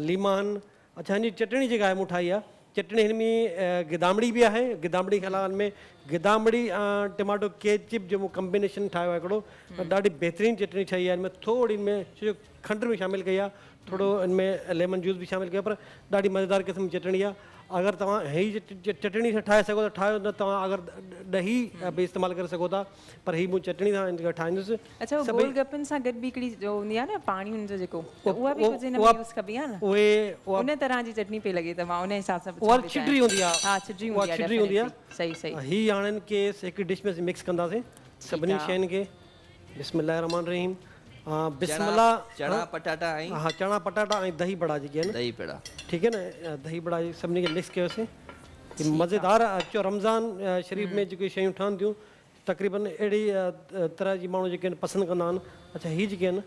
लीमा आहिनि। अच्छा हिन जी चटणी जेका आहे मूं ठाही आहे, चटणी हिन में गिदामड़ी बि आहे। गिदामड़ी खां अलावा हिन में गिदामड़ी टमाटो केचप जो मूं कॉम्बिनेशन ठाहियो आहे हिकिड़ो, ॾाढी बहितरीनु चटणी ठही आहे। हिन में थोरी हिन में छो खंड बि शामिलु कई आहे, थोरो हिन में लेमन जूस बि शामिलु कयो, पर ॾाढी मज़ेदार क़िस्म जी चटणी आहे। अगर तव्हां ही चटणी सां ठाहे सघो था ठाहियो, न तव्हां अगर ॾही बि इस्तेमालु करे सघो था, पर ही मूं चटणी सां इनखे ठाहींदुसि। अच्छा, वो गोलगप्पनि सां गॾु बि हिकिड़ी जो हूंदी आहे न पाणी हुनजो जेको, त उहा बि कुझु हिन में यूज़ कबी आहे न, उन तरह जी चटनी पई लॻे, त मां उन हिसाब सां उहा छिटी हूंदी आहे। हा, छिटी हूंदी आहे, छिटी हूंदी आहे। सही सही। ही हाणे के हिकु डिश में मिक्स कंदासीं सभिनी शयुनि खे। बिस्मिल्लाह रहमान रहीम। बिस्मिल्लाह। चना पटाटा ऐं हाँ, चना पटाटा ऐं दही बड़ा जेके आहिनि, दही पेड़ा, ठीक है ना, दही बड़ा सभिनी खे मिक्स कयोसीं। मज़ेदार अचो रमज़ान शरीफ़ में जेके शयूं ठहनि थियूं तक़रीबन अहिड़ी तरह जी माण्हू जेके आहिनि पसंदि कंदा आहिनि। अच्छा, ही जेके आहिनि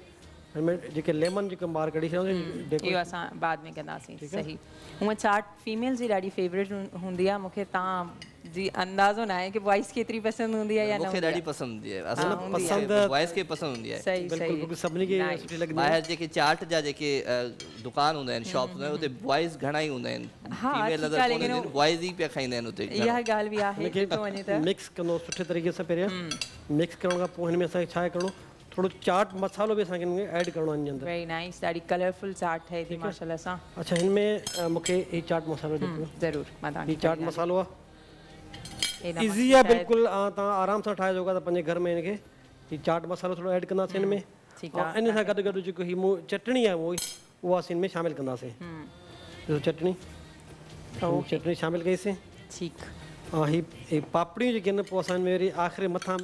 हिनमें जेके लेमन जेके ॿाहिरि कढी छॾियोसीं, इहो असां बाद में कंदासीं। सही। हूअं चाट फीमेल जी ॾाढी फेवरेट हूंदी आहे, मूंखे तव्हां जी अंदाज़ो न आहे कि बॉइज़ केतिरी पसंदि हूंदी आहे या न। मूंखे ॾाढी पसंदि हूंदी आहे, असां पसंदि बॉइज़ खे पसंदि हूंदी आहे। सही सही। सभिनी खे सुठी लॻंदी आहे। ॿाहिरि जेके चाट जा जेके दुकान हूंदा आहिनि, शॉप्स हूंदा आहिनि, उते बॉइज़ घणा ई हूंदा आहिनि, फीमेल नज़र कोन ईंदा आहिनि, बॉइज़ ई पिया खाईंदा आहिनि उते। इहा ॻाल्हि बि आहे, ॾिठो वञे त मिक्स कंदो सुठे तरीक़े सां। पहिरियां मिक्स करण खां पोइ हिन में असांखे छा आहे करिणो, थोरो चाट मसालो बि असांखे हिन में ऐड करिणो आहे हिन जे अंदरि। वेरी नाइस, ॾाढी कलरफुल चाट ठहे थी माशाल्लाह सां। अच्छा, हिन में मूंखे ही चाट मसालो ॾियो। ज़रूरु, मां ही तव्हांखे चाट मसालो आहे, ईज़ी आहे बिल्कुलु, तव्हां आराम सां ठाहे सघो था पंहिंजे घर में। हिनखे ही चाट मसालो थोरो ऐड कंदासीं हिन में। इन सां गॾु गॾु जेको ही मूं चटणी आहे उहा असीं हिन में शामिलु कंदासीं। ॾिसो चटणी, चटणी शामिलु कईसीं। ठीकु। हाँ, ही पापड़ियूं जेके आहिनि पोइ असां हिन में वरी आख़िरी मथां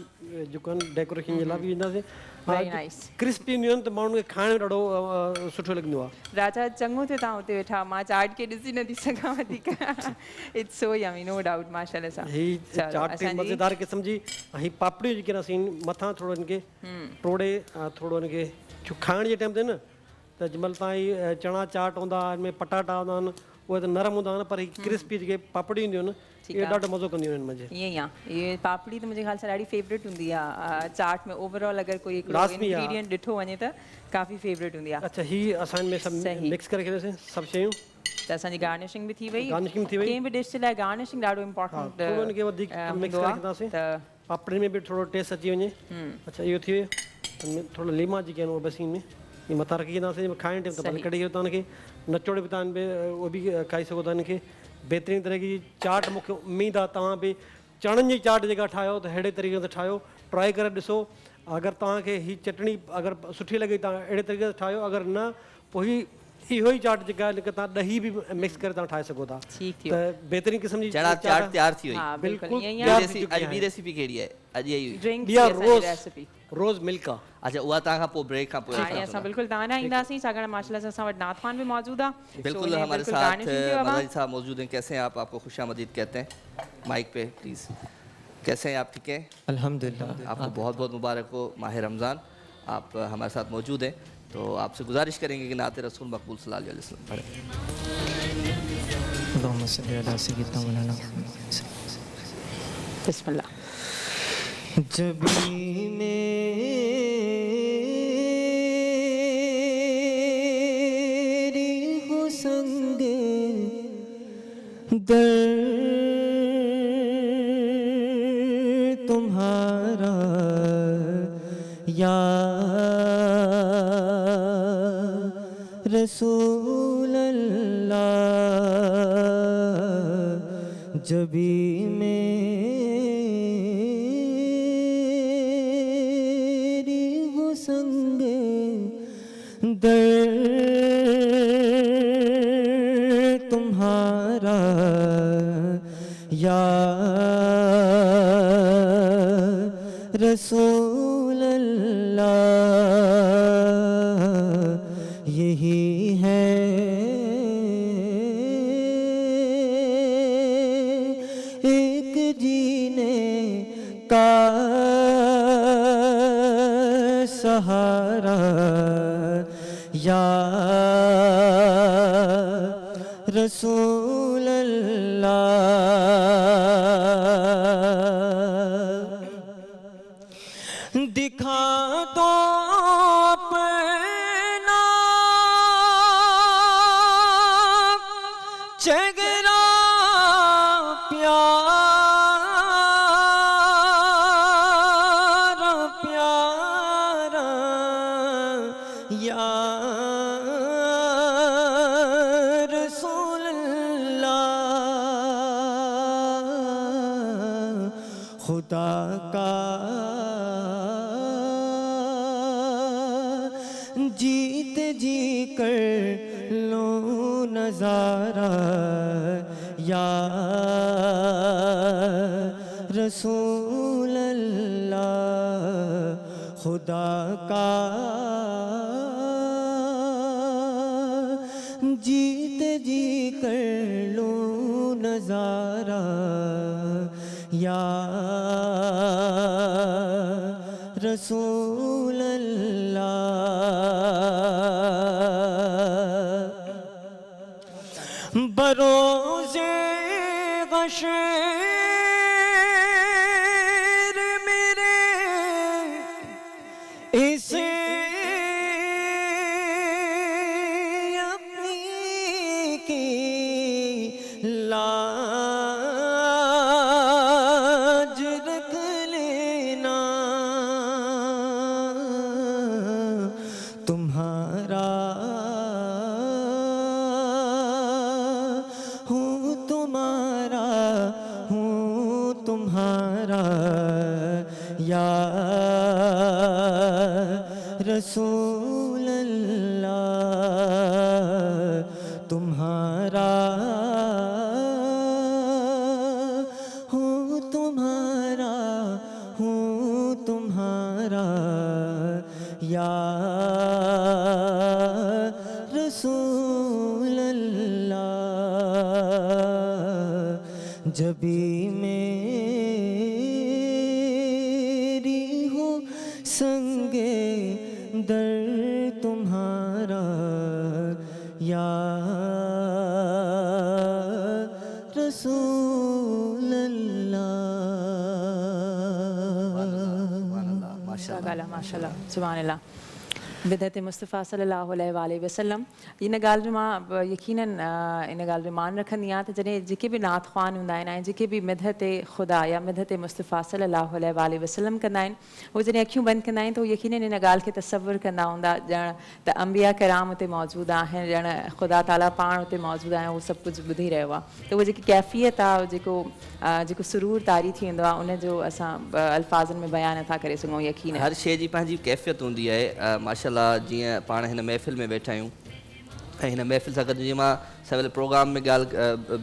जेको आहिनि डेकोरेशन जे लाइ बि विझंदासीं। क्रिस्पी हूंदियूं आहिनि त माण्हुनि खे खाइण में ॾाढो सुठो लॻंदो आहे। राजा, चङो थियो तव्हां हुते वेठा, मां चाट खे ॾिसी नथी सघां वधीक। It's so yummy, no doubt, माशाल्लाह सां। ही चाट मज़ेदार क़िस्म जी। ही पापड़ियूं जेके आहिनि असीं मथां थोरो हिनखे टोड़े थोरो हिनखे खाइण जे टाइम ते न, त जंहिंमहिल तव्हां ही चणा चाट हूंदा हिन में पटाटा हूंदा आहिनि, उहे त नरम हूंदा आहिनि, पर ही क्रिस्पी जेके पापड़ी हूंदियूं आहिनि इहे ॾाढो मज़ो कंदियूं आहिनि मुंहिंजे। ईअं ई आहे, इहे पापड़ी त मुंहिंजे ख़्याल सां ॾाढी फेवरेट हूंदी आहे चाट में। ओवरऑल अगरि कोई हिकिड़ो इंग्रीडियंट ॾिठो वञे त काफ़ी फेवरेट हूंदी आहे। अच्छा, ही असां हिन में सभु मिक्स करे छॾियोसीं सभु शयूं, त असांजी गार्निशिंग बि थी वई। गार्निशिंग थी वई। कंहिं बि डिश जे लाइ गार्निशिंग ॾाढो इम्पोर्टेंट। थोरो हिनखे वधीक मिक्स करे रखंदासीं त पापड़ी में बि थोरो टेस्ट अची वञे। अच्छा, इहो थी वियो। हिन में थोरो लीमा जेके आहिनि उहे बसि हिन में ही मथां रखी छॾींदासीं। खाइण टाइम त भले कढी छॾियो तव्हां हिनखे, नचोड़े बि तव्हां हिन में उहो बि खाई सघो था हिनखे। बहितरीनु तरह जी चाट, मूंखे उमेद आहे तव्हां बि चणनि जी चाट जेका ठाहियो त अहिड़े तरीक़े सां ठाहियो, ट्राई करे ॾिसो। अगरि तव्हांखे हीअ चटणी अगरि सुठी लॻे तव्हां अहिड़े तरीक़े सां ठाहियो, अगरि न पोइ इहो ई चाट जेका आहे हिनखे तव्हां ॾही बि मिक्स करे तव्हां ठाहे सघो था। त बहितरीनु क़िस्म जी चणा चाट तयार थी वई। बिल्कुलु। अॼु ॿी रेसिपी कहिड़ी आहे? अॼु इहा रोज़ मिल्क आहे। अच्छा, उहा तव्हां खां पोइ ब्रेक खां पोइ असां बिल्कुल तव्हां न ईंदासीं, छाकाणि माशाल्लाह से असां वटि नाथवान भी मौजूद आहे। बिल्कुल हमारे साथ मदनी साहब मौजूद हैं। कैसे हैं आप? आपको खुशामदीद कहते हैं। Mic pay please. कैसे हैं आप? ठीक हैं अल्हम्दुलिल्लाह। आपको बहुत बहुत मुबारक हो माह रमज़ान। आप हमारे साथ मौजूद हैं, तो आपसे गुजारिश करेंगे कि नाते रसूल मकबूल सल्लल्लाहु अलैहि वसल्लम पढ़ें। बिस्मिल्लाह। जब मेरी हो संग दर्द तुम्हारा या रसूल अल्लाह, जब मेरी हो संग दर्द तुम्हारा या रसूल अल्लाह, यही है एक जीने का सहारा या रसूल अल्लाह। दिखा दो अपना चेहरा प्यारा प्यारा या रसूल अल्लाह, खुदा का जीते जी कर लो नजारा या रसूल अल्लाह खुदा का जीते जी कर लो नजारा या रसूल अल्लाह बरोज़े गशेर मेरे इसे अपनी की लाज रख लेना तुम्हारा तुम्हारा या रसूल अल्लाह तुम्हारा हूँ तुम्हारा हूँ तुम्हारा या रसूल अल्लाह जबी मेरी हो संगे दर तुम्हारा या रसूल अल्लाह। माशाल्लाह माशाल्लाह सुभान अल्लाह। बिदअत मुस्तफ़ा सल्लल्लाहु अलैहि वसल्लम इन ॻाल्हि जो मां यकीनन इन ॻाल्हि जो मान रखंदी आहियां त जॾहिं जेके बि नात ख़्वान हूंदा आहिनि ऐं जेके बि मिदहत ख़ुदा या मिदहत मुस्तफ़ा सल्लल्लाहु अलैहि वसल्लम कंदा आहिनि उहे जॾहिं अखियूं बंदि कंदा आहिनि त उहे यकीनन इन ॻाल्हि खे तसवुर कंदा हूंदा ॼण त अंबिया कराम उते मौजूदु आहिनि ॼण ख़ुदा ताला पाण उते मौजूदु आहे उहो सभु कुझु ॿुधी रहियो आहे त उहा जेकी कैफ़ियत आहे जेको सुरूर तारी थी वेंदो आहे उनजो असां अल्फाज़नि में बयानु नथा करे सघूं यकीन हर शइ जी पंहिंजी कैफ़ियत हूंदी आहे माशाल्लाह जीअं पाण हिन महफ़िल में वेठा आहियूं ऐं हिन महफ़िल सां गॾु जीअं मां सवेल प्रोग्राम में ॻाल्हि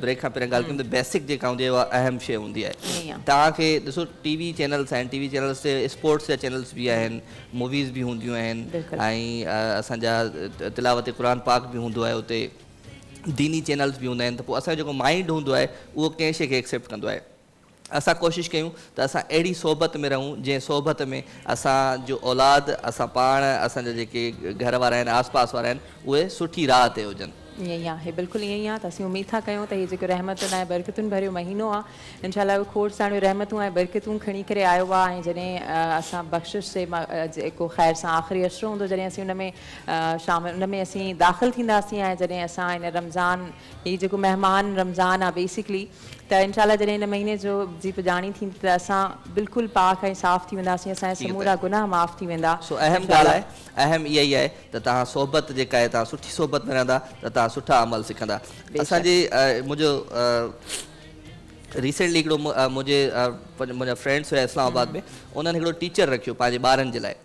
ब्रेक खां पहिरियों ॻाल्हि कयूं त बेसिक जेका हूंदी आहे उहा अहम शइ हूंदी आहे तव्हांखे ॾिसो टीवी चैनल्स आहिनि टीवी चैनल्स ते स्पोर्ट्स जा चैनल्स बि आहिनि मूवीज़ बि हूंदियूं आहिनि ऐं असांजा तिलावत क़ुरान पाक बि हूंदो आहे उते दीनी चैनल्स बि हूंदा आहिनि त पोइ असांजो जेको माइंड हूंदो आहे उहो कंहिं शइ खे एक्सेप्ट कंदो आहे असां कोशिशि कयूं त असां अहिड़ी सोबत में रहूं जंहिं सोबत में असांजो औलाद असां पाण असांजा जेके घर वारा आहिनि आस पास वारा आहिनि उहे सुठी राह ते हुजनि ईअं ई आहे बिल्कुलु ईअं ई आहे त असीं उमेद था कयूं त हीअ जेको रहमतुनि ऐं बरकतुनि भरियो महीनो आहे इंशाअल्लाह उहो खोड़ सारियूं रहमतूं ऐं बरकतूं खणी करे आयो आहे ऐं जॾहिं असां बख़्शिश जे जेको ख़ैर सां आख़िरी अशरो हूंदो जॾहिं असीं उन में शामिल उन में असीं दाख़िल थींदासीं ऐं जॾहिं असां हिन रमज़ान हीअ जेको महिमान रमज़ान आहे बेसिकली त इंशाअल्लाह जॾहिं हिन महीने जो जी पुॼाणी थींदी त असां बिल्कुलु पाक ऐं साफ़ थी वेंदासीं असांजा समूरा गुनाह माफ़ थी वेंदा सो अहम ॻाल्हि आहे अहम इहा ई आहे त तव्हां सोबत जेका आहे तव्हां सुठी सोबत में रहंदा त तव्हां सुठा अमल सिखंदा असांजे मुंहिंजो रिसेंटली हिकिड़ो मुंहिंजा फ्रेंड्स हुआ इस्लामाबाद में उन्हनि हिकिड़ो टीचर रखियो पंहिंजे ॿारनि जे लाइ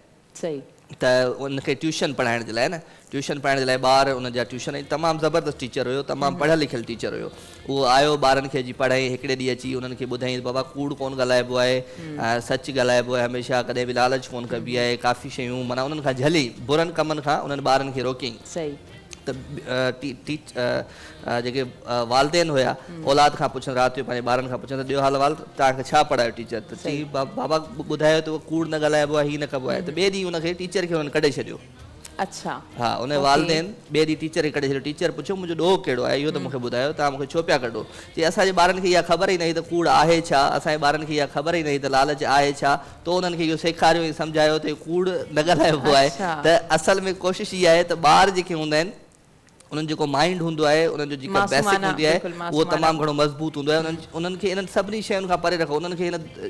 सही त उनखे ट्यूशन पढ़ाइण जे लाइ न ट्यूशन पढ़ाइण जे लाइ ॿार उनजा ट्यूशन तमामु ज़बरदस्त टीचर हुयो तमामु पढ़ियल लिखियल टीचर हुयो उहो आयो ॿारनि खे अची पढ़ाई हिकिड़े ॾींहुं अची उन्हनि खे ॿुधाईं बाबा कूड़ कोन ॻाल्हाइबो आहे सच ॻाल्हाइबो आहे हमेशह कॾहिं बि लालच कोन कबी आहे काफ़ी शयूं माना उन्हनि खां झली बुरनि कमनि खां उन्हनि ॿारनि खे रोकियईं सही त जेके वालदेन हुया औलाद खां पुछनि राति जो पंहिंजे ॿारनि खां पुछनि त ॿियो हाल वाल तव्हांखे छा पढ़ायो टीचर त चई बाबा ॿुधायो त उहो कूड़ न ॻाल्हाइबो आहे हीअ न कबो आहे त ॿिए ॾींहुं हुनखे टीचर खे हुननि कढे छॾियो अच्छा हा उन वालदेन ॿिए ॾींहुं टीचर खे कढे छॾियो टीचर पुछियो मुंहिंजो ॾोह कहिड़ो आहे इहो त मूंखे ॿुधायो तव्हां मूंखे छो पिया कढो चई असांजे ॿारनि खे इहा ख़बर ई न हुई त कूड़ आहे छा असांजे ॿारनि खे इहा ख़बर ई न हुई त लालच आहे छा त उन्हनि खे इहो सेखारियो ऐं सम्झायो त कूड़ न ॻाल्हाइबो आहे त असल में कोशिशि इहा आहे त ॿार जेके हूंदा आहिनि उन्हनि जेको माइंड हूंदो आहे उन्हनि जो जेका बेसिक हूंदी आहे उहो तमामु घणो मज़बूत हूंदो आहे उन्हनि खे इन्हनि सभिनी शयुनि खां परे रखो उन्हनि खे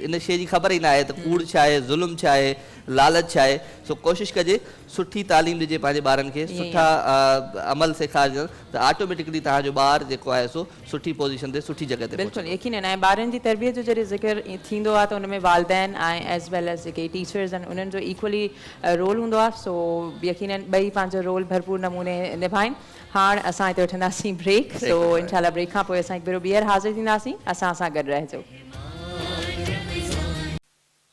इन शइ जी ख़बर ई न आहे त कूड़ छा आहे ज़ुल्म छा आहे लालच आहे। सो कोशिशि कजे सुठी तालीम ॾिजे पंहिंजे ॿारनि खे, सुठा अमल सेखारिजनि त ऑटोमेटिकली तव्हांजो ॿारु जेको आहे सो सुठी पोज़ीशन ते सुठी जॻह ते बिल्कुलु यकीनन। ऐं ॿारनि जी तरबियत जो जॾहिं ज़िक्र थींदो आहे त उन में वालिदैन ऐं एज़ वेल एज़ जेके टीचर्स आहिनि उन्हनि जो इक्वली रोल हूंदो आहे। सो यकीनन ॿई पंहिंजो रोल भरपूर नमूने निभाइनि। हाणे असां हिते वठंदासीं ब्रेक। सो इंशाल्लाह ब्रेक खां पोइ असां हिकु भेरो ॿीहर हाज़िर थींदासीं। असां सां गॾु रहिजो।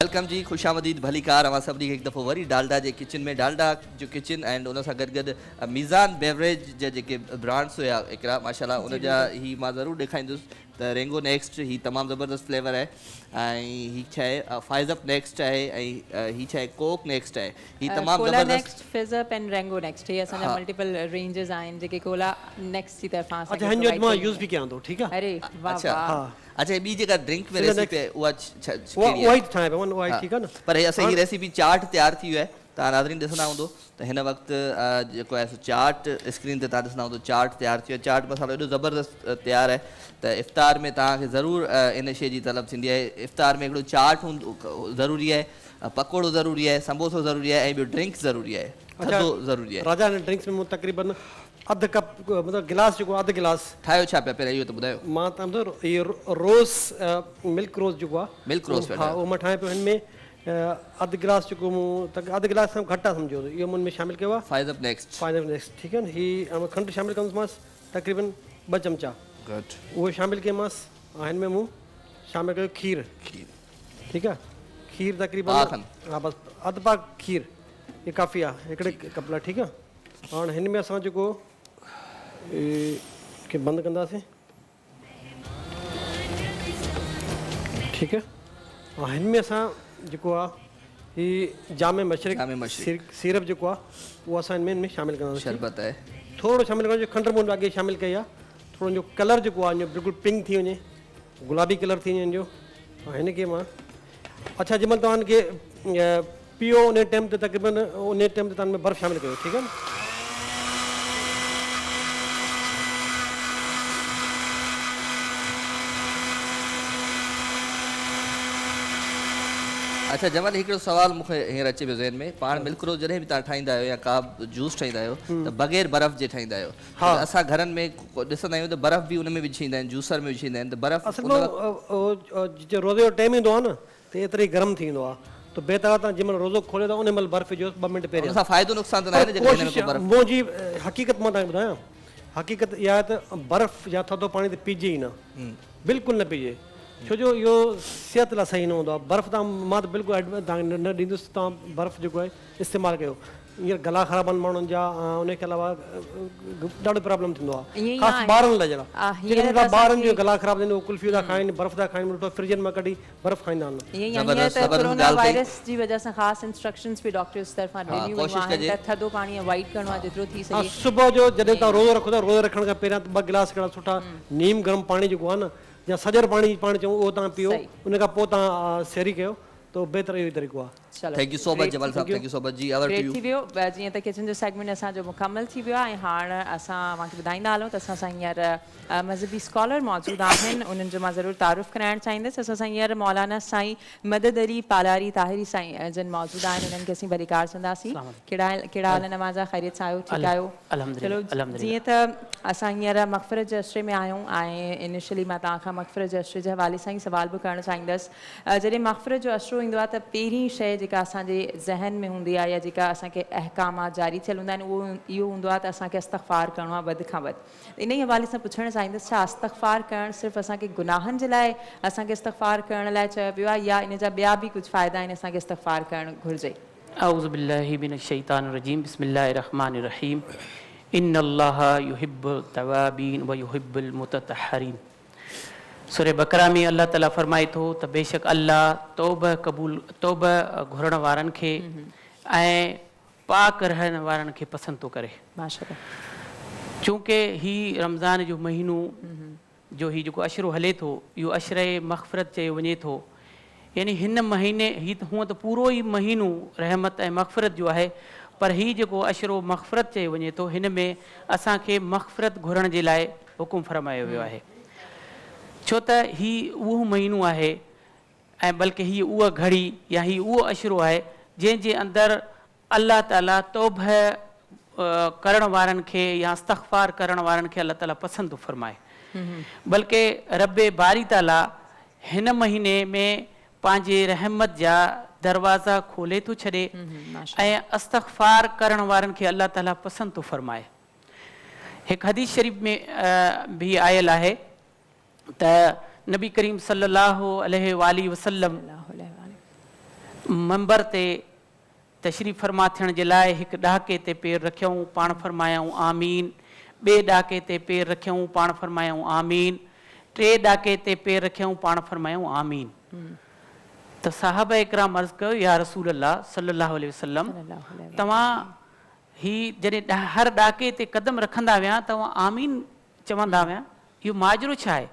वेलकम जी, खुशामदीद, भली कार अवां सभिनी खे हिकु दफ़ो वरी डालडा जे किचन में। डालडा जो किचन एंड उन सां गॾु गॾु मीज़ान बेवरेज जा जेके ब्रांड्स हुया हिकिड़ा माशाल्लाह उन जा ही मां ज़रूरु ॾेखारींदुसि त रेंगो नेक्स्ट ही तमामु ज़बरदस्त फ्लेवर आहे ऐं ही छा आहे फाइज़ अप नेक्स्ट आहे ऐं ही छा आहे कोक नेक्स्ट आहे। ही तमामु कोला ज़बरदस्त next, fizz up and Rango next हे असांजा मल्टीपल रेंजेस आहिनि जेके कोला नेक्स्ट जी तरफ़ां अच्छा हिन जो मां यूज़ बि कयां थो, ठीकु आहे। अरे वाह अच्छा वाह। अच्छा ॿी जेका ड्रिंक में रेसिपी आहे उहा उहा ई ठाहियां पियो उहा ई, ठीकु आहे न। पर असां हीअ रेसिपी चाट तयारु थी वियो आहे। तव्हां नाज़रीन ॾिसंदा हूंदो त हिन वक़्तु जेको आहे सो चाट स्क्रीन ते तव्हां ॾिसंदा हूंदो चाट तयारु थी वियो आहे। चाट मसालो एॾो ज़बरदस्त तयारु आहे त इफ़्तार में तव्हांखे ज़रूरु इन शइ जी तलब थींदी आहे। इफ़्तार में हिकिड़ो चाट ज़रूरी आहे, पकोड़ो ज़रूरी आहे, समोसो ज़रूरी आहे ऐं ॿियो ड्रिंक ज़रूरी आहे, थधो ज़रूरी आहे। राजा हिन ड्रिंक्स में मूं तक़रीबन अधु कप मतिलबु गिलास जेको अधु गिलास ठाहियो छा पिया पहिरियों इहो त ॿुधायो। मां तव्हां इहो रोज़ मिल्क रोज़ जेको आहे मिल्क रोज़ हा उहो मां ठाहियां पियो। हिन में अधु गिलास जेको मूं अधु गिलास खां घटि आहे सम्झो इहो मूं में शामिलु कयो आहे। फाइज़ अप नेक्स्ट, ठीकु आहे न। हीअ खंडु शामिलु कंदोमांसि तक़रीबन 2 चमचा उहो शामिलु कयोमांसि। ऐं हिन में मूं शामिलु कयो खीर, ठीकु आहे। खीर तक़रीबन हा बसि अधु पाउ खीर इहा काफ़ी आहे हिकिड़े कप लाइ, ठीकु आहे। हाणे हिन में असां जेको खे बंदि कंदासीं, ठीकु आहे। ऐं हिन में असां जेको आहे हीअ जामे मशरक सीरप जेको आहे उहो असां हिन में शामिलु कंदासीं। शरबत आहे थोरो शामिलु करणु खंडु मूं अॻे शामिलु कई आहे। थोरो जो कलर जेको आहे बिल्कुलु पिंक थी वञे, गुलाबी कलर थी वञे हिन जो। ऐं हिन खे मां अच्छा जंहिंमहिल तव्हांखे पीओ उन टाइम ते तक़रीबन उन टाइम ते तव्हां में बर्फ़ शामिलु कयो, ठीकु आहे न। अच्छा जमाल हिकिड़ो सुवाल मूंखे हींअर अचे पियो ज़हन में, पाण मिल्क रोज़ जॾहिं बि तव्हां ठाहींदा आहियो या का जूस ठाहींदा आहियो त बग़ैर बर्फ़ जे ठाहींदा आहियो। असां घरनि में ॾिसंदा आहियूं त बर्फ़ बि उन में विझी ईंदा आहिनि, जूसर में विझी ईंदा आहिनि त बर्फ़ असल में रोज़े जो टाइम ईंदो आहे न त एतिरो ई गरम थी वेंदो आहे त बेहतर आहे तव्हां जंहिंमहिल रोज़ो खोलियो था उन महिल बर्फ़ विझो 2 मिंट पहिरियों। असां फ़ाइदो नुक़सान त न आहे। मुंहिंजी हक़ीक़त मां तव्हांखे ॿुधायां, हक़ीक़त इहा आहे त बर्फ़ या थधो पाणी त पीजे ई न, बिल्कुलु न पीजे। छो जो इहो सिहत लाइ सही न हूंदो आहे। बर्फ़ तव्हां मां त बिल्कुलु तव्हांखे न ॾींदुसि तव्हां बर्फ़ जेको आहे इस्तेमालु कयो। हींअर गला ख़राब आहिनि माण्हुनि जा, उनखे अलावा ॾाढो प्रॉब्लम थींदो आहे ख़ासि ॿारनि लाइ। जहिड़ा ॿारनि जो गला ख़राब थींदो कुल्फी था खाइनि, बर्फ़ था खाइनि, फ्रिजनि मां कढी बर्फ़ खाईंदा आहिनि। कोरोना वायरस जी वजह सां ख़ासि इंस्ट्रक्शंस बि डॉक्टर्स तरफ़ां ॾिनियूं वयूं आहिनि त थधो पाणी अवॉइड करिणो आहे जेतिरो थी सघे। सुबुह जो जॾहिं तव्हां रोज़ो रखो था, रोज़ो रखण खां पहिरियां 2 गिलास हिकिड़ा सुठा नीम गरम पाणी जेको आहे न या सजर पाणी चऊं उहो तव्हां पीओ, उन खां पोइ तव्हां सेरी कयो त बहितर इहो ई तरीक़ो आहे। Thank you so much Jamal साहब, थैंक यू सो मच जी। ग्रेट थी वियो जीअं त किचन जो सेगमेंट असांजो मुकमल थी वियो आहे। ऐं हाणे असां तव्हांखे ॿुधाईंदा हलूं त असां सां हींअर मज़हबी स्कॉलर मौजूदु आहिनि, उन्हनि जो मां ज़रूरु तारुफ़ कराइणु चाहींदसि। असां सां हींअर मौलाना साईं मदद अली पालारी ताहिरी साईं जिन मौजूदु आहिनि, उन्हनि खे असीं भली कार चवंदासीं। कहिड़ा हाल नवाज़ा, ख़ैरियत सां आहियो, ठीकु आहियो? चलो जीअं त असां हींअर मग़फ़िरत जे अशरे में आहियूं ऐं इनिशियली मां तव्हांखां मग़फ़िरत जे अशरे जे हवाले सां ई सुवाल बि करणु चाहींदसि। जॾहिं मग़फ़िरत जो अशरो ईंदो आहे त पहिरीं शइ जेका असांजे ज़हन में हूंदी आहे या जेका असांखे अहकामात जारी थियल हूंदा आहिनि उहो इहो हूंदो आहे त असांखे इस्तग़फ़ार करिणो आहे वधि खां वधि। इन ई हवाले सां पुछणु चाहींदसि छा इस्तग़फ़ार करणु सिर्फ़ु असांखे गुनाहनि जे लाइ असांखे इस्तग़फ़ार करण लाइ चयो वियो आहे या इन जा ॿिया बि कुझु फ़ाइदा आहिनि असांखे इस्तग़फ़ार करणु घुरिजे? अऊज़ु बिल्लाहि मिनश शैतानिर रजीम, बिस्मिल्लाहिर रहमानिर रहीम। इन्नल्लाह युहिब्बुत तवाबीन व युहिब्बुल मुततहरीन। सूरह बकरा में अल्लाह ताला फरमाए थो त बेशक अल्लाह तौबा घुरण वारनि खे ऐं पाक रहण वारनि खे पसंदि थो करे। माशाअल्लाह। चूंकि ही रमज़ान जो महीनो जो ही जेको अशरो हले थो इहो अशरे मग़फ़िरत चयो वञे थो। यानी हिन महीने ही हूअं त पूरो ई महीनो रहमत ऐं मग़फ़िरत जो आहे, पर ही जेको अशरो मग़फ़िरत चयो वञे थो हिन में असांखे मग़फ़िरत घुरण जे लाइ हुकुम फरमायो वियो आहे। छो त ही उहो महीनो आहे ऐं बल्कि हीअ उहा घड़ी या ही उहो अशरो आहे जंहिंजे अंदरि अल्लाह ताला तौबह करण वारनि खे या इस्तग़फ़ार करण वारनि खे अल्लाह ताला पसंदि थो फरमाए। बल्कि रब बारी ताला हिन महीने में पंहिंजे रहमत जा दरवाज़ा खोले थो छॾे ऐं इस्तग़फ़ार करण वारनि खे अल्लाह ताला पसंदि थो फरमाए। हिकु हदीस शरीफ़ में भी आयल आहे त नबी करीम सल्लल्लाहु अलैहि वसल्लम मंबर ते तशरीफ़ फरमा थियण जे लाइ हिकु ॾहाके ते पेर रखियऊं, पाण फरमायऊं आमीन। ॿिए ॾहाके ते पेर रखियऊं, पाण फरमायऊं आमीन। टे ॾहाके ते पेर रखियऊं, पाण फरमायऊं आमीन। त साहब इकराम अर्ज़ कयो या रसूल अल्लाह सल्लल्लाहु अलैहि वसल्लम, तव्हां ही जॾहिं हर ॾहाके ते क़दम रखंदा विया तव्हां आमीन चवंदा विया, इहो माजरो छा आहे?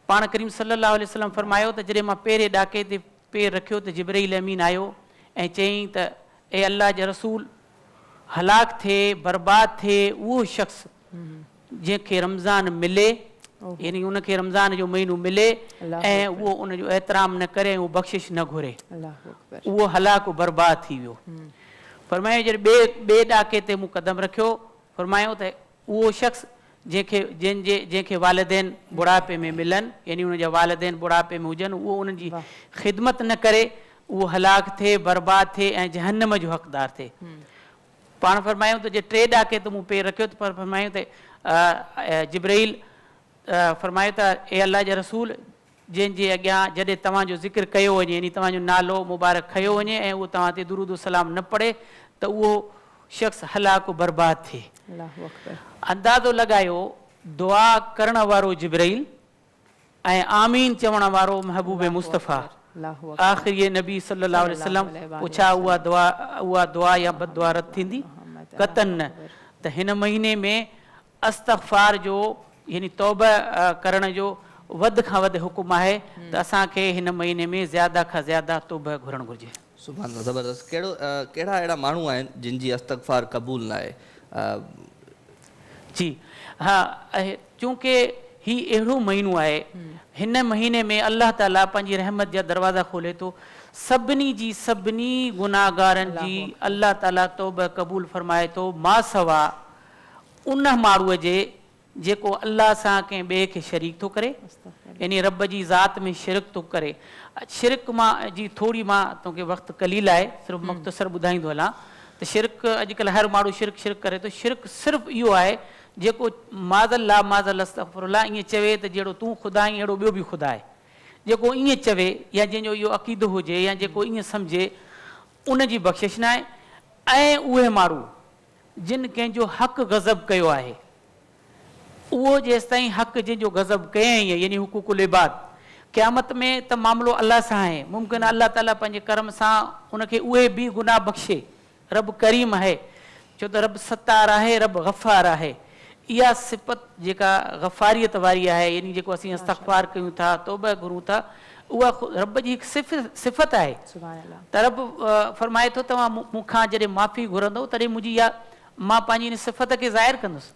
पाण करीम सल्लल्लाहु अलैहि वसल्लम फरमायो त जॾहिं मां पहिरें ॾहाके ते पेर रखियो त जिब्राईल अमीन आयो ऐं चयईं त ए अल्लाह जे रसूल, हलाक थिए, बर्बाद थिए उहो शख़्स जंहिंखे रमज़ान मिले, यानी उनखे रमज़ान जो महीनो मिले ऐं उहो उनजो एतिराम न करे, उहो बख़्शिश न घुरे, उहो हलाक बर्बाद थी वियो। फरमायो जॾहिं ॿिए ॾहाके ते मूं क़दम रखियो, फरमायो त उहो शख़्स जंहिंखे वालिदैन बुढ़ापे में मिलनि, यानी उनजा वालिदैन बुढ़ापे में हुजनि, उहो उन्हनि जी ख़िदमत न करे, उहो हलाक थिए, बर्बाद थिए ऐं जहन्नम जो हक़दार थिए। पाण फरमायूं त जे टे ॾहाके ते मूं पेर रखियो त फरमायूं त जिब्राईल फरमायो त ए अल्लाह जे रसूल, जंहिंजे अॻियां जॾहिं तव्हांजो ज़िक्र कयो वञे, यानी तव्हांजो नालो मुबारक खयो वञे ऐं उहो तव्हां ते दुरूद सलाम न पढ़े त उहो शख़्स हलाक बर्बाद थिए। अंदाज़ो लॻायो दुआ करण वारो जिब्राईल ऐं आमीन चवण वारो महबूब मुस्तफ़ा आख़िरी नबी सल्लल्लाहु अलैहि वसल्लम, पुछा उहा दुआ या बददुआ रद थींदी? क़तन न। त हिन महीने में इस्तग़फ़ार जो यानी तौबह करण जो वधि खां वधि हुकुम आहे त असांखे हिन महीने में ज़्यादा खां ज़्यादा तौबह घुरणु घुरिजे। सुभान अल्लाह, ज़बरदस्त। कहिड़ा अहिड़ा माण्हू आहिनि जिन जी इस्तग़फ़ार क़बूल न आहे? जी हा, चूंकि ही अहिड़ो महीनो आहे, हिन महीने में अल्लाह ताला पंहिंजी रहमत जा दरवाज़ा खोले थो, सभिनी गुनाहगारनि जी अल्लाह ताला तौबह क़बूल फरमाए थो, मां सवा उन माण्हूअ जे जेको अल्लाह सां कंहिं ॿिए खे शरीक थो करे, यानी रब जी ज़ात में शिरक थो करे। शिरक मां जी थोरी मां तोखे वक़्तु कलील आहे, सिर्फ़ु मुख़्तसर ॿुधाईंदो हलां त शिरक अॼुकल्ह हर माण्हू शिरक करे थो। शिरक सिर्फ़ु इहो आहे जेको माज़ल्ला अस्तग़फ़िरुल्लाह ईअं चवे त जहिड़ो तूं ख़ुदा आहीं अहिड़ो ॿियो बि ख़ुदा आहे, जेको ईअं चवे या जंहिंजो इहो अक़ीदो हुजे या जेको ईअं सम्झे, उन जी बख़्शिश न आहे। ऐं उहे माण्हू जिन कंहिंजो हक़ गज़ब कयो आहे, उहो जेसि ताईं हक़ जंहिंजो गज़ब कयईं, यानी हुकूकुल इबाद, क़यामत में त मामिलो अलाह सां आहे। मुमकिन अल्लाह ताला पंहिंजे कर्म सां उनखे उहे बि गुनाह बख़्शे। रब करीम आहे, छो त रब सत्तार आहे, रब गफ़ार आहे। इहा सिफ़त जेका गफ़ारियत वारी आहे, यानी जेको असीं इस्तग़फ़ार कयूं था, तौबह घुरूं था, उहा रब जी हिकु सिफ़त आहे। त रब फरमाए थो तव्हां मूंखां जॾहिं माफ़ी घुरंदव तॾहिं मुंहिंजी इहा मां पंहिंजी इन सिफ़त खे ज़ाहिर कंदुसि।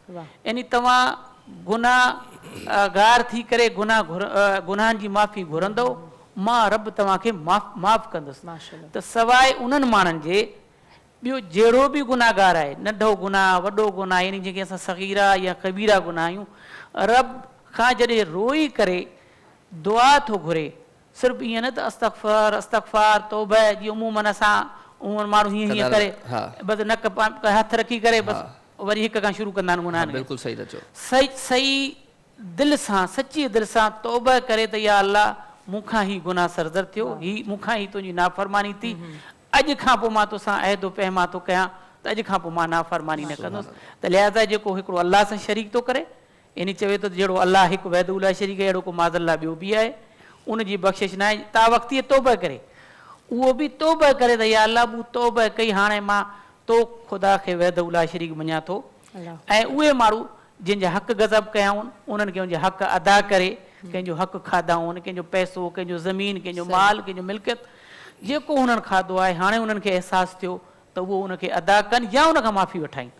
यानी तव्हां गुनाहगार थी करे गुनाहनि जी माफ़ी घुरंदव, मां रब तव्हांखे माफ़ कंदुसि। त सवाइ उन्हनि माण्हुनि जे ॿियो जहिड़ो बि गुनाहगार आहे, नंढो गुनाह वॾो गुनाह, यानी जेके असां सग़ीरा या कबीरा गुनाह आहियूं, रब खां जॾहिं रोई करे दुआ थो घुरे, सिर्फ़ु ईअं न त इस्तग़फ़ार तौबह जी उमूमन असां उमर माण्हू हीअं करे बसि नक हथ रखी करे बसि वरी हिक खां शुरू कंदा आहिनि गुनाह। बिल्कुलु सही था चओ। सही दिलि सां, सची दिलि सां तौबह करे त या अल्लाह मूंखां ई गुनाह सरदर थियो, ही मूंखां ई तुंहिंजी नाफ़रमानी थी, अॼु खां पोइ मां तोसां अहदो पैमा थो कयां त अॼु खां पोइ मां नाफ़रमानी न कंदुसि। त लिहाज़ा जेको हिकिड़ो अल्लाह सां शरीक थो करे, यानी चवे थो जहिड़ो अल्लाह हिकु वहदुल्ला शरीक आहे, अहिड़ो को माज़ल्ला ॿियो बि आहे, उनजी बख़्शिश न आहे। ता वक़्ती तौबह करे, उहो बि तौबह करे त या अल्लाह मूं तौबह कई, हाणे मां तो ख़ुदा खे वहदुल्ला शरीक मञा थो। ऐं उहे माण्हू जंहिंजा हक़ गज़ब कयाऊं, उन्हनि खे उनजा हक़ अदा करे, कंहिंजो हक़ खाधाऊं, कंहिंजो पैसो, कंहिंजो ज़मीन, कंहिंजो माल, कंहिंजो मिल्कियत, जेको हुननि खाधो आहे, हाणे उन्हनि खे अहसासु थियो त उहो उनखे अदा कनि या उनखां माफ़ी वठाइनि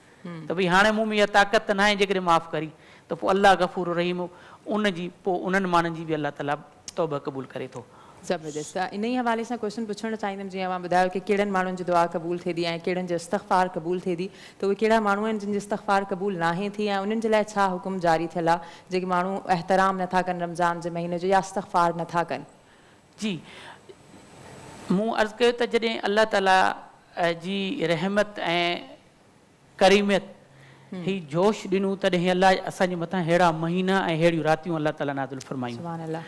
त भई हाणे मूं में इहा ताक़त न आहे जेकॾहिं माफ़ु करी, त पोइ अल्लाह गफ़ूर रहीम उनजी पोइ उन्हनि माण्हुनि जी बि अल्लाह ताला तौबह क़बूल करे थो। ज़बरदस्त। इन ई हवाले सां क्वेश्चन पुछणु चाहींदमि, जीअं मां ॿुधायो कि कहिड़नि माण्हुनि जी दुआ क़बूल थिए थी ऐं कहिड़नि जो इस्तग़फ़ार क़बूल थिए थी, त उहे कहिड़ा माण्हू आहिनि जिन जी इस्तग़फ़ार क़बूल नाहे थी ऐं उन्हनि जे लाइ छा हुकुम जारी थियल आहे, जेके माण्हू एहतराम नथा कनि रमज़ान जे महीने जो या इस्तग़फ़ार नथा कनि? जी, मूं अर्ज़ु कयो त जॾहिं अल्लाह ताला जी रहमत ऐं करीमियत ही जोश ॾिनूं, तॾहिं अलाह असांजे मथां अहिड़ा महीना ऐं अहिड़ियूं रातियूं अल्लाह ताला नाज़िल फरमायूं। सुभान अल्लाह।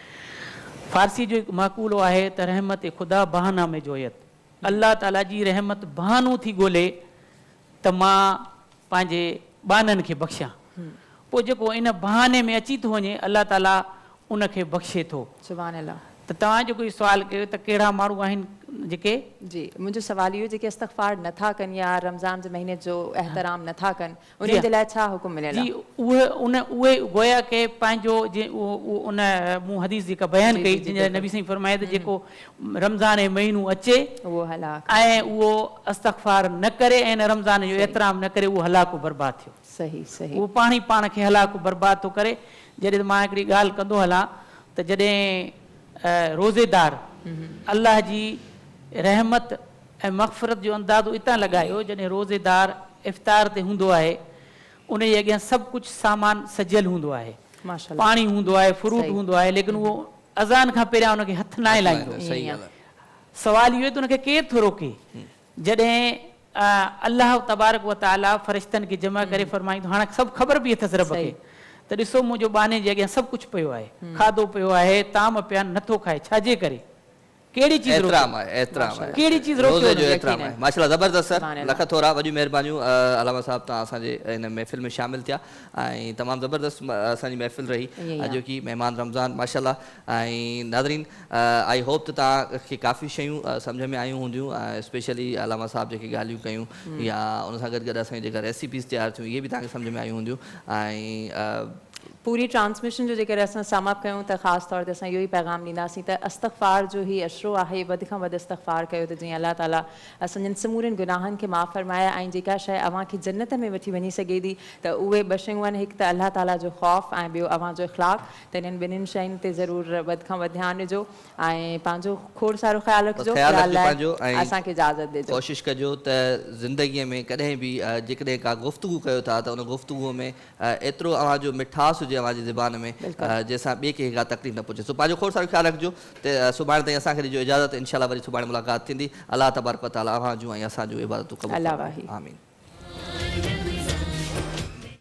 फारसी जो हिकु मक़ूलो आहे त रहमत ख़ुदा बहाना में जोयत। अल्लाह ताला जी रहमत बहानो थी ॻोल्हे त मां पंहिंजे ॿाननि खे बख़्शियां, पोइ जेको इन बहाने में अची थो वञे अल्लाह ताला उनखे बख़्शे थो। सुभान अल्लाह। त तव्हां जेको इहो सुवालु कयो त कहिड़ा माण्हू आहिनि जेके, जी मुंहिंजो सवाल इहो जेके इस्तग़फ़ार नथा कनि या रमज़ान जे महीने जो एहतराम नथा कनि, उन्हनि जे लाइ छा हुकुम मिलियल आहे? जी उहे गोया के पंहिंजो उन मूं हदीस जेका बयानु कई, जंहिंजे नबी साईं फरमाए त जेको रमज़ान जो महीनो अचे उहो हलाक ऐं उहो इस्तग़फ़ार न करे ऐं रमज़ान जो एहतराम न करे, उहो हलाक बर्बाद थियो। सही सही। उहो पाण खे हलाक बर्बाद थो करे। जॾहिं मां हिकिड़ी ॻाल्हि कंदो हलां त जॾहिं रोज़ेदार अल्लाह जी रहमत ऐं मग़फ़िरत जो अंदाज़ो इतां लॻायो, जॾहिं रोज़ेदार इफ़्तार ते हूंदो आहे, उन जे अॻियां सभु कुझु सामान सजियलु हूंदो आहे, माशाअल्लाह, पाणी हूंदो आहे, फ्रूट हूंदो आहे, लेकिन उहो अज़ान खां पहिरियां उनखे हथु न लाहींदो। सवाल इहो त उनखे केरु थो रोके? जॾहिं अल्लाह तबारक व तआला फ़रिश्तनि खे जमा करे फरमाईंदो, हाणे सभु ख़बर बि अथसि रब खे, त ॾिसो मुंहिंजो बाने जे अॻियां सभु कुझु पियो आहे, खाधो पियो आहे, ताम पिया आहिनि, नथो खाए, छाजे करे? कहिड़ी चीज़ कहिड़ी चीज़ माशाअल्लाह ज़बरदस्त सर, लख थोरा वॾियूं महिरबानियूं अलामा साहब, तव्हां असांजे इन महफ़िल में शामिल थिया ऐं तमामु ज़बरदस्त असांजी महफ़िल रही अॼु की महिमान रमज़ान माशाअल्लाह। ऐं नाज़रीन, आई होप त तव्हांखे काफ़ी शयूं सम्झ में आयूं हूंदियूं, स्पेशली अलामा साहब जेके ॻाल्हियूं कयूं या उन सां गॾु गॾु असांजी जेका रेसिपीज़ तयारु थियूं इहे बि तव्हांखे सम्झ में आयूं हूंदियूं। ऐं पूरी ट्रांसमिशन जो जेकर असां समाप्त कयूं त ख़ासि तौर ते असां इहो ई पैगाम ॾींदासीं त इस्तग़फ़ार जो ई अशरो आहे, वधि खां वधि इस्तग़फ़ार कयो त जीअं अल्लाह ताला असांजनि समूरनि गुनाहनि खे माफ़ फरमाए ऐं जेका शइ अव्हांखे जन्नत में वठी वञी सघे थी त उहे ॿ शयूं आहिनि, हिकु त अल्लाह ताला जो ख़ौफ़ ऐं ॿियो अव्हां जो इख़लाक़। त इन्हनि ॿिन्हिनि शयुनि ते ज़रूरु वधि खां वधि ध्यानु ॾिजो ऐं पंहिंजो खोड़ सारो ख़्यालु रखिजो, असांखे इजाज़त ॾिजो। कोशिशि कजो त ज़िंदगीअ में कॾहिं बि जेकॾहिं का गुफ़्तगू कयो था त उन गुफ़्तगूअ में एतिरो अव्हांजो मिठास हुजे अव्हांजी ज़बान में जैसा ॿिए खे का तकलीफ़ न पहुचे। सो पंहिंजो खोड़ सारो ख़्यालु रखिजो। त सुभाणे ताईं असांखे ॾिजो इजाज़त, इंशाअल्लाह वरी सुभाणे मुलाक़ात थींदी। अल्लाह तबारक व तआला अव्हां जूं ऐं असां जूं इबादतूं क़बूल फरमाए। आमीन।